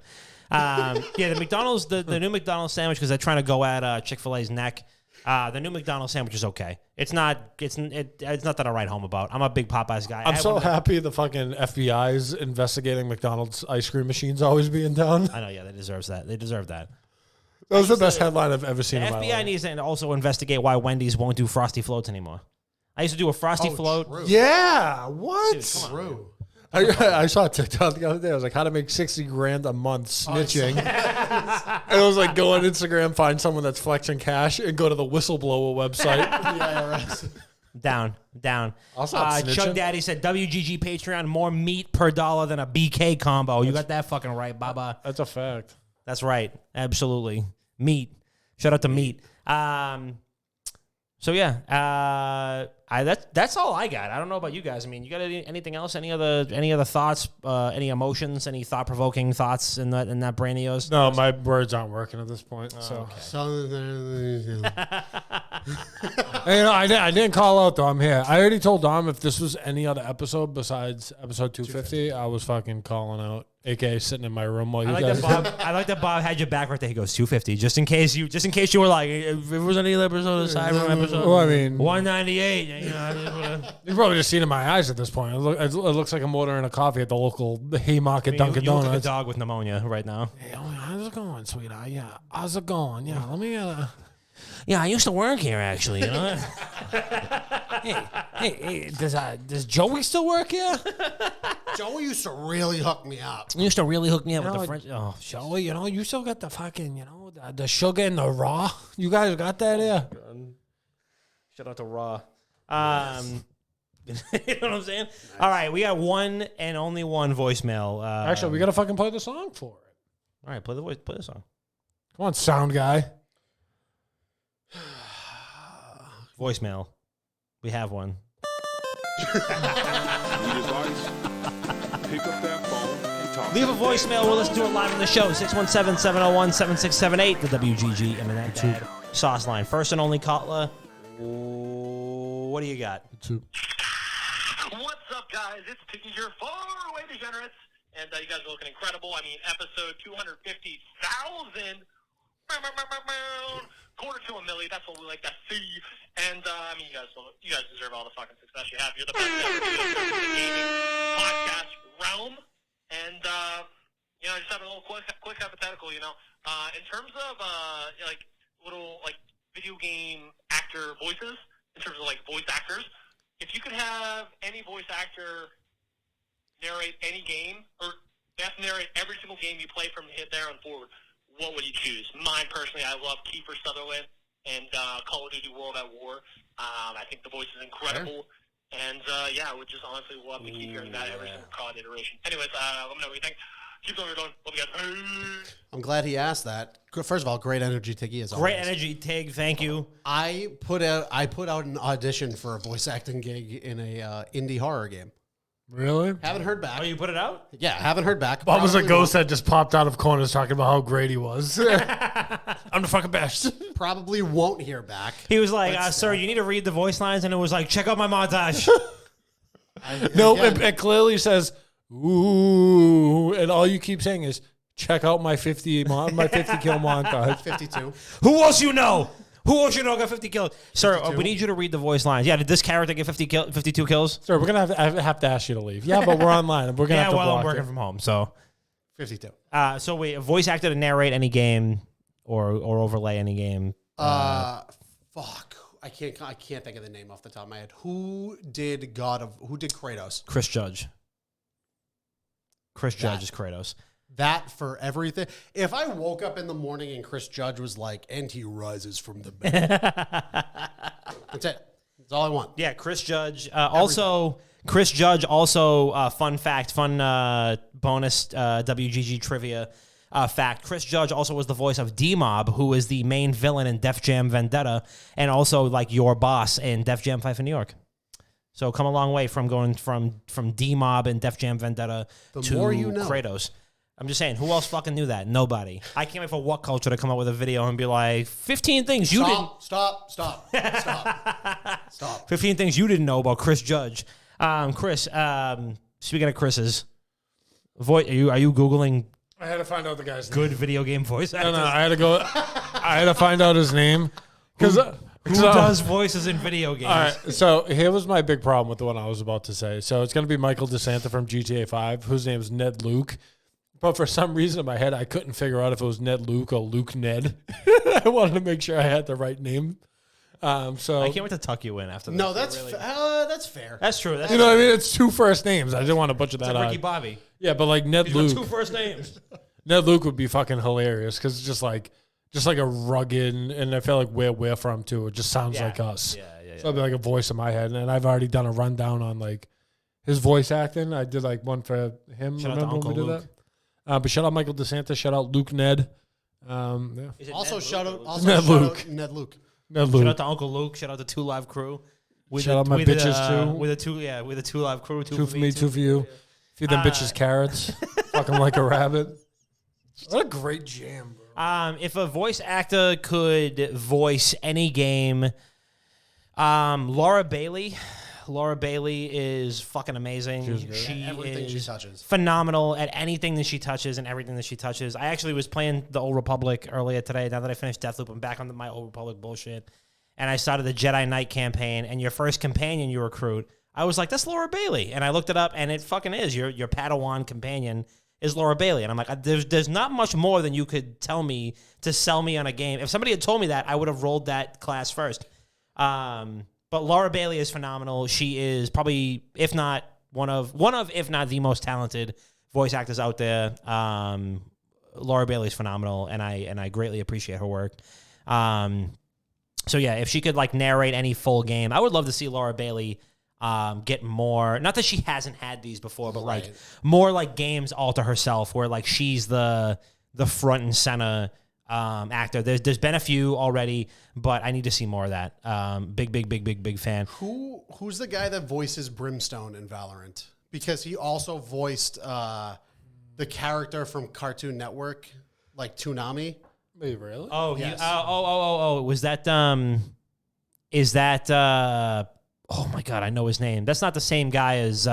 Yeah, the McDonald's, the new McDonald's sandwich, because they're trying to go at Chick-fil-A's neck. The new McDonald's sandwich is okay. It's not that I write home about. I'm a big Popeyes guy. I'm so happy the fucking FBI's investigating McDonald's ice cream machines always being done. I know, yeah, they deserve that. They deserve that. That was the best headline I've ever seen The in my FBI life. needs to also investigate why Wendy's won't do Frosty Floats anymore. I used to do a Frosty Float. True. Yeah, what? Dude, come on. True. I saw a TikTok the other day. I was like, how to make $60,000 a month snitching. And it was like, go on Instagram, find someone that's flexing cash, and go to the whistleblower website. Yeah, right. Down. I'll stop snitching. Chuck Daddy said, WGG Patreon, more meat per dollar than a BK combo. You got that fucking right, Baba. That's a fact. That's right. Absolutely. Meat. Shout out to Meat. So yeah, that's all I got. I don't know about you guys. I mean, you got anything else? Any other thoughts? Any emotions? Any thought provoking thoughts in that brain of yours? No, my words aren't working at this point. So, I didn't call out Dom here. I already told Dom if this was any other episode besides episode 250, I was fucking calling out, aka sitting in my room while you guys. I like that Bob had your back right there. He goes 250, just in case you were like, if it was any other episode of Cyber episode. Well, I mean, 198. You know, you've probably just seen it in my eyes at this point. It looks like I'm ordering a coffee at the local Haymarket Dunkin' you look Donuts. like a dog with pneumonia right now. Hey, how's it going, sweetheart? Yeah, how's it going? Yeah, let me. Yeah, I used to work here actually. You know. Hey, does Joey still work here? Joey used to really hook me up. You used to really hook me up with the French. Oh, Joey, you still got the fucking, the sugar and the raw. You guys got that here? Shout out to Raw. You know what I'm saying? Nice. All right, we got one and only one voicemail. Actually, we gotta fucking play the song for it. All right, play the song. Come on, sound guy. Voicemail. We have one. Leave a voicemail. We'll listen to it live on the show. 617-701-7678. The WGG Internet Dad Sauce Line. First and only caller. What do you got? What's up, guys? It's Tiki, your faraway degenerates. And you guys are looking incredible. I mean, episode 250,000. Quarter to a milli. That's what we like to see. And I mean, you guys deserve all the fucking success you have. You're the best ever in the gaming podcast realm. And I just have a little quick hypothetical. In terms of little video game actor voices, in terms of voice actors, if you could have any voice actor narrate any game, or narrate every single game you play from there on forward, what would you choose? Mine, personally, I love Kiefer Sutherland and Call of Duty World at War. I think the voice is incredible. And, I would just honestly love to keep hearing that every single COD iteration. Anyways, let me know what you think. Keep doing what you're doing. Love you guys. I'm glad he asked that. First of all, great energy, Tiggy. Great energy, Tig. Thank you. I put out an audition for a voice acting gig in a indie horror game. Really? Haven't heard back. Oh, you put it out? Yeah, haven't heard back. Bob was a ghost that just popped out of corners talking about how great he was. I'm the fucking best. Probably won't hear back. He was like, sir, you need to read the voice lines. And it was like, check out my montage. It clearly says, ooh. And all you keep saying is, check out my 50 kill montage. 52. Who else you know? Who else you know got 50 kills? Sir, we need you to read the voice lines. Yeah, did this character get 52 kills? Sir, we're going to have to ask you to leave. Yeah, but we're online. We're going to have to block I'm working from home, so. 52. So wait, a voice actor to narrate any game or overlay any game. Fuck. I can't think of the name off the top of my head. Who did Kratos? Chris Judge. Chris Judge is Kratos. That for everything. If I woke up in the morning and Chris Judge was like, and he rises from the bed. That's it. That's all I want. Yeah, Chris Judge. Chris Judge also, fun fact, bonus WGG trivia fact. Chris Judge also was the voice of D-Mob, who is the main villain in Def Jam Vendetta, and also your boss in Def Jam Fight for New York. So come a long way from going from D-Mob and Def Jam Vendetta to more you know. Kratos. I'm just saying, who else fucking knew that? Nobody. I can't wait for What Culture to come up with a video and be like, 15 things you didn't... Stop. 15 things you didn't know about Chris Judge. Chris, speaking of Chris's, are you Googling... I had to find out the guy's good name. Video game voice actors? No, I had to find out his name. Who does voices in video games? All right, so here was my big problem with the one I was about to say. So it's going to be Michael DeSanta from GTA 5, whose name is Ned Luke. But for some reason in my head, I couldn't figure out if it was Ned Luke or Luke Ned. I wanted to make sure I had the right name. So I can't wait to tuck you in after that. No, that's fair. That's true. You know what I mean? It's two first names. I didn't want to butcher that like out. Ricky Bobby. Yeah, but Ned Luke. Two first names. Ned Luke would be fucking hilarious because it's just like a rugged, and I feel like where we're from too. It just sounds like us. Yeah. So it'd be like a voice in my head, and I've already done a rundown on his voice acting. I did one for him. Shout Remember out to when Uncle we did Luke. that? But shout out Michael DeSanta. Shout out Luke Ned. Yeah. Also, shout out Ned Luke. Ned Luke. No, Shout Luke. out to Uncle Luke. Shout out to Two Live Crew. Shout out my bitches, too. With the Two Live Crew. Two for me, two for you. Feed them bitches carrots. Fuck them like a rabbit. What a great jam, bro. If a voice actor could voice any game, Laura Bailey. Laura Bailey is fucking amazing. She Everything is she touches. phenomenal at anything that she touches and everything that she touches. I actually was playing the Old Republic earlier today. Now that I finished Deathloop, I'm back on my Old Republic bullshit. And I started the Jedi Knight campaign, and your first companion you recruit, I was like, that's Laura Bailey. And I looked it up, and it fucking is. Your Padawan companion is Laura Bailey. And I'm like, there's not much more than you could tell me to sell me on a game. If somebody had told me that, I would have rolled that class first. But Laura Bailey is phenomenal. She is probably, if not one of, if not the most talented voice actors out there. Laura Bailey is phenomenal, and I greatly appreciate her work. So yeah, if she could like narrate any full game, I would love to see Laura Bailey get more. Not that she hasn't had these before, but like more like games all to herself, where like she's the front and center actor. There's been a few already, but I need to see more of that. Big fan. Who's the guy that voices Brimstone in Valorant? Because he also voiced the character from Cartoon Network, like Toonami. Wait, really? Oh, Yes. Was that is that oh my god, I know his name. That's not the same guy as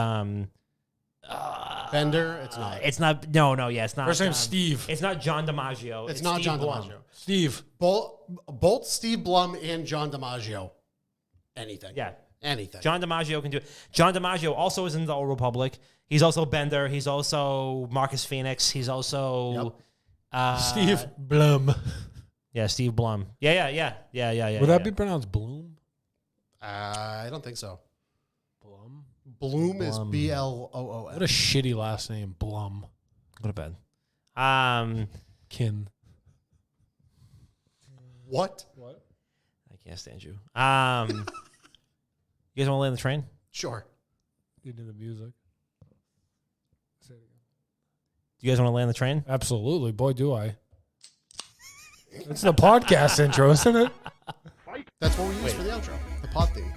Bender? It's not. it's not yeah, it's not. First name's Steve. It's not John DiMaggio. It's not Steve John Blum. DiMaggio. Steve. Both Steve Blum and John DiMaggio. Anything. Yeah. Anything. John DiMaggio can do it. John DiMaggio also is in the Old Republic. He's also Bender. He's also Marcus Phoenix. He's also Steve Blum. Yeah, Steve Blum. Yeah. Would that be pronounced Bloom? I don't think so. Blum. Bloom is Blum. Bloom. What a shitty last name, Blum. Go to bed. Kin. What? I can't stand you. You guys want to lay on the train? Sure. You do the music. Do you guys want to lay on the train? Absolutely. Boy, do I. It's the podcast intro, isn't it? That's what we use for the outro. The pod theme.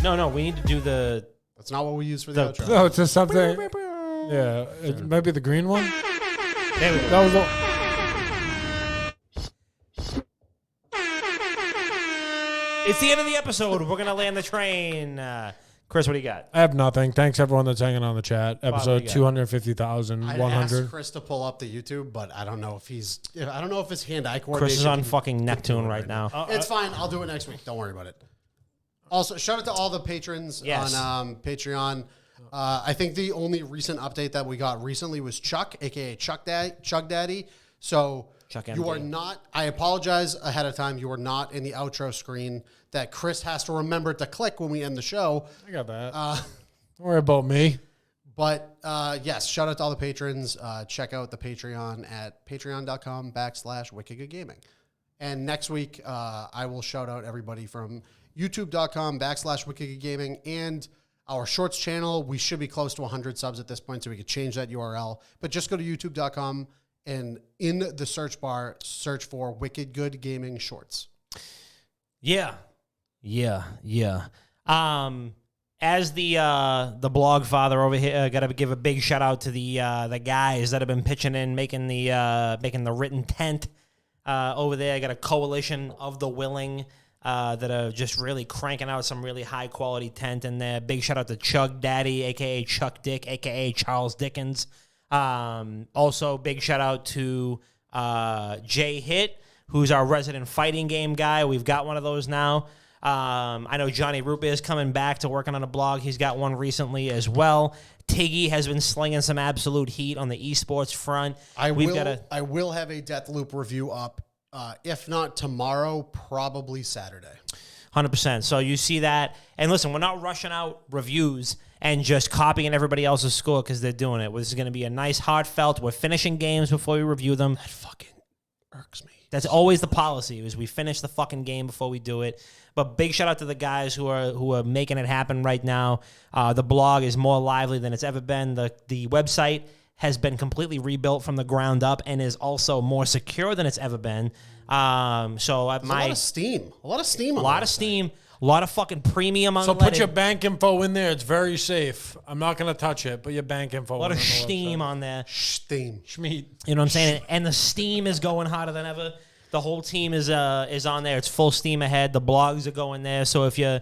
No. We need to do the. That's not what we use for the outro. No, it's just something. Yeah, it might be the green one. There we go. That was the, It's the end of the episode. We're gonna land the train. Chris, what do you got? I have nothing. Thanks everyone that's hanging on the chat. what do Episode you got? 250,100. asked Chris to pull up the YouTube, but I don't know if he's. I don't know if his hand-eye coordination. Chris is on can- fucking Neptune right now. It's fine. I'll do it next week. Don't worry about it. Also, shout out to all the patrons Yes. on Patreon. I think the only recent update that we got recently was Chuck, aka Chuck Daddy. So Chuck you MD. are not. I apologize ahead of time. You are not in the outro screen that Chris has to remember to click when we end the show. I got that. Don't worry about me. But yes, shout out to all the patrons. Check out the Patreon at patreon.com/wickedgoodgaming. And next week, I will shout out everybody from youtube.com/wickedgoodgaming and our shorts channel. We should be close to 100 subs at this point, so we could change that URL. But just go to youtube.com and in the search bar, search for Wicked Good Gaming Shorts. Yeah. As the blog father over here, got to give a big shout out to the guys that have been pitching in, making the written tent over there. I got a coalition of the willing that are just really cranking out some really high quality tent in there. Big shout out to Chug Daddy, aka Chuck Dick, aka Charles Dickens. Also, big shout out to Jay Hit, who's our resident fighting game guy. We've got one of those now. I know Johnny Rupe is coming back to working on a blog. He's got one recently as well. Tiggy has been slinging some absolute heat on the esports front. I will have a Deathloop review up, if not tomorrow, probably Saturday. 100%. So you see that. And listen, we're not rushing out reviews and just copying everybody else's score because they're doing it. This is going to be a nice heartfelt. We're finishing games before we review them. That fucking irks me. That's always the policy, is we finish the fucking game before we do it. But big shout out to the guys who are making it happen right now. The blog is more lively than it's ever been. The website has been completely rebuilt from the ground up and is also more secure than it's ever been. So There's a lot of steam. A lot of steam. A lot of steam. A lot of fucking premium unleaded. So put your bank info in there. It's very safe. I'm not going to touch it. Put your bank info in a lot of on the steam website. on there. Steam. Schmeat. You know what I'm saying? And the steam is going hotter than ever. The whole team is on there. It's full steam ahead. The blogs are going there. So if you're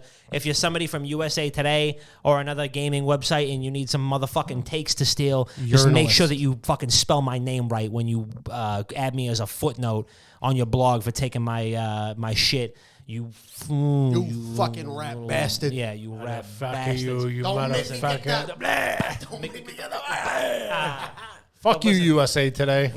somebody from USA Today or another gaming website and you need some motherfucking takes to steal, just make sure that you fucking spell my name right when you add me as a footnote on your blog for taking my my shit. You fucking rat bastard. Yeah, you rat Fuck bastards. you Don't make me get motherfucker. that. Don't make me get that. Fuck you, USA Today.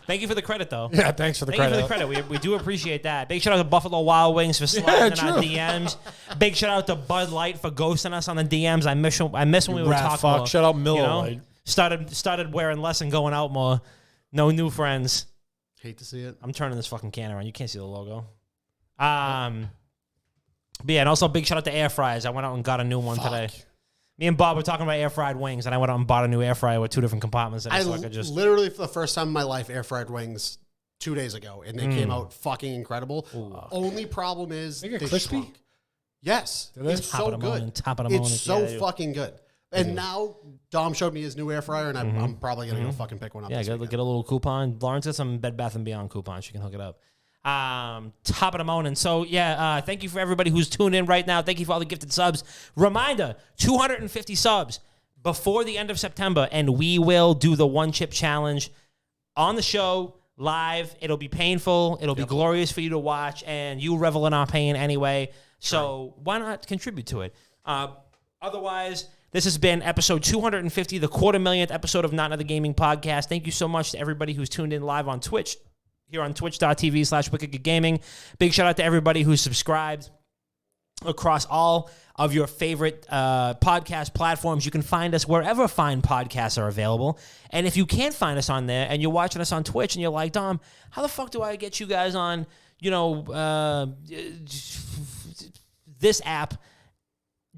Thank you for the credit, though. Yeah, thanks for the Thank credit. you for the credit. We do appreciate that. Big shout out to Buffalo Wild Wings for sliding in our DMs. Big shout out to Bud Light for ghosting us on the DMs. I miss when we would Rat talk fuck. more. Shout out Miller Lite. Started wearing less and going out more. No new friends. Hate to see it. I'm turning this fucking can around. You can't see the logo. But yeah, and also big shout out to air fryers. I went out and got a new one today. Me and Bob were talking about air fried wings, and I went out and bought a new air fryer with 2 different compartments in it. So I could just literally for the first time in my life air fried wings 2 days ago, and they came out fucking incredible. Only problem is They get they crispy? shrunk. Yes, they? it's Top so of the morning, good. top of the morning. It's so Yeah, they do. fucking good. And now Dom showed me his new air fryer, and I'm probably gonna go fucking pick one up. Yeah, this get weekend. a little coupon. Lawrence has some Bed Bath & Beyond coupons. She can hook it up. Top of the morning. So, yeah, thank you for everybody who's tuned in right now. Thank you for all the gifted subs. Reminder, 250 subs before the end of September, and we will do the one chip challenge on the show live. It'll be painful. It'll be glorious for you to watch, and you revel in our pain anyway. So why not contribute to it? Otherwise, this has been episode 250, the 250,000th episode of Not Another Gaming Podcast. Thank you so much to everybody who's tuned in live on Twitch, here on twitch.tv/wickedgaming. Big shout out to everybody who's subscribed across all of your favorite podcast platforms. You can find us wherever fine podcasts are available. And if you can't find us on there and you're watching us on Twitch and you're like, Dom, how the fuck do I get you guys on, this app?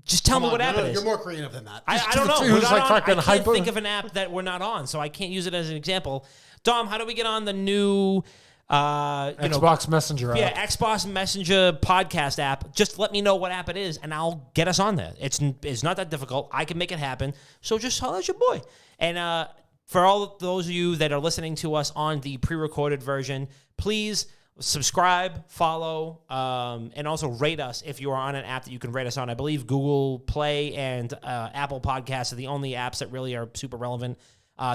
Just tell me what app it is. You're more creative than that. I don't know. It was like fucking I can't hyper- think of an app that we're not on, so I can't use it as an example. Dom, how do we get on the new Xbox Messenger app. Yeah, Xbox Messenger podcast app? Just let me know what app it is, and I'll get us on there. It's not that difficult. I can make it happen. So just holler at your boy. And for all of those of you that are listening to us on the pre-recorded version, please subscribe, follow, and also rate us if you are on an app that you can rate us on. I believe Google Play and Apple Podcasts are the only apps that really are super relevant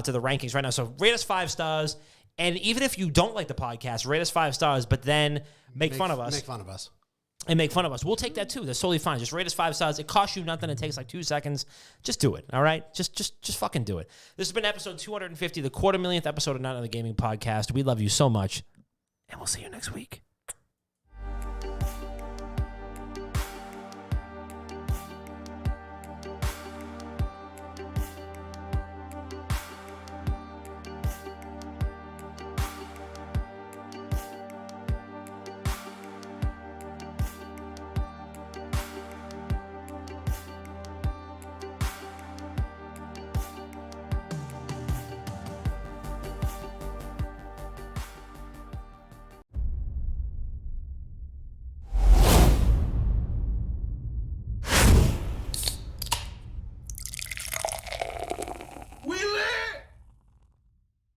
to the rankings right now. So rate us 5 stars. And even if you don't like the podcast, rate us 5 stars, but then make fun of us. Make fun of us. And make fun of us. We'll take that too. That's totally fine. Just rate us 5 stars. It costs you nothing. It takes like 2 seconds. Just do it. All right? Just fucking do it. This has been episode 250, the 250,000th episode of Not Another Gaming Podcast. We love you so much. And we'll see you next week.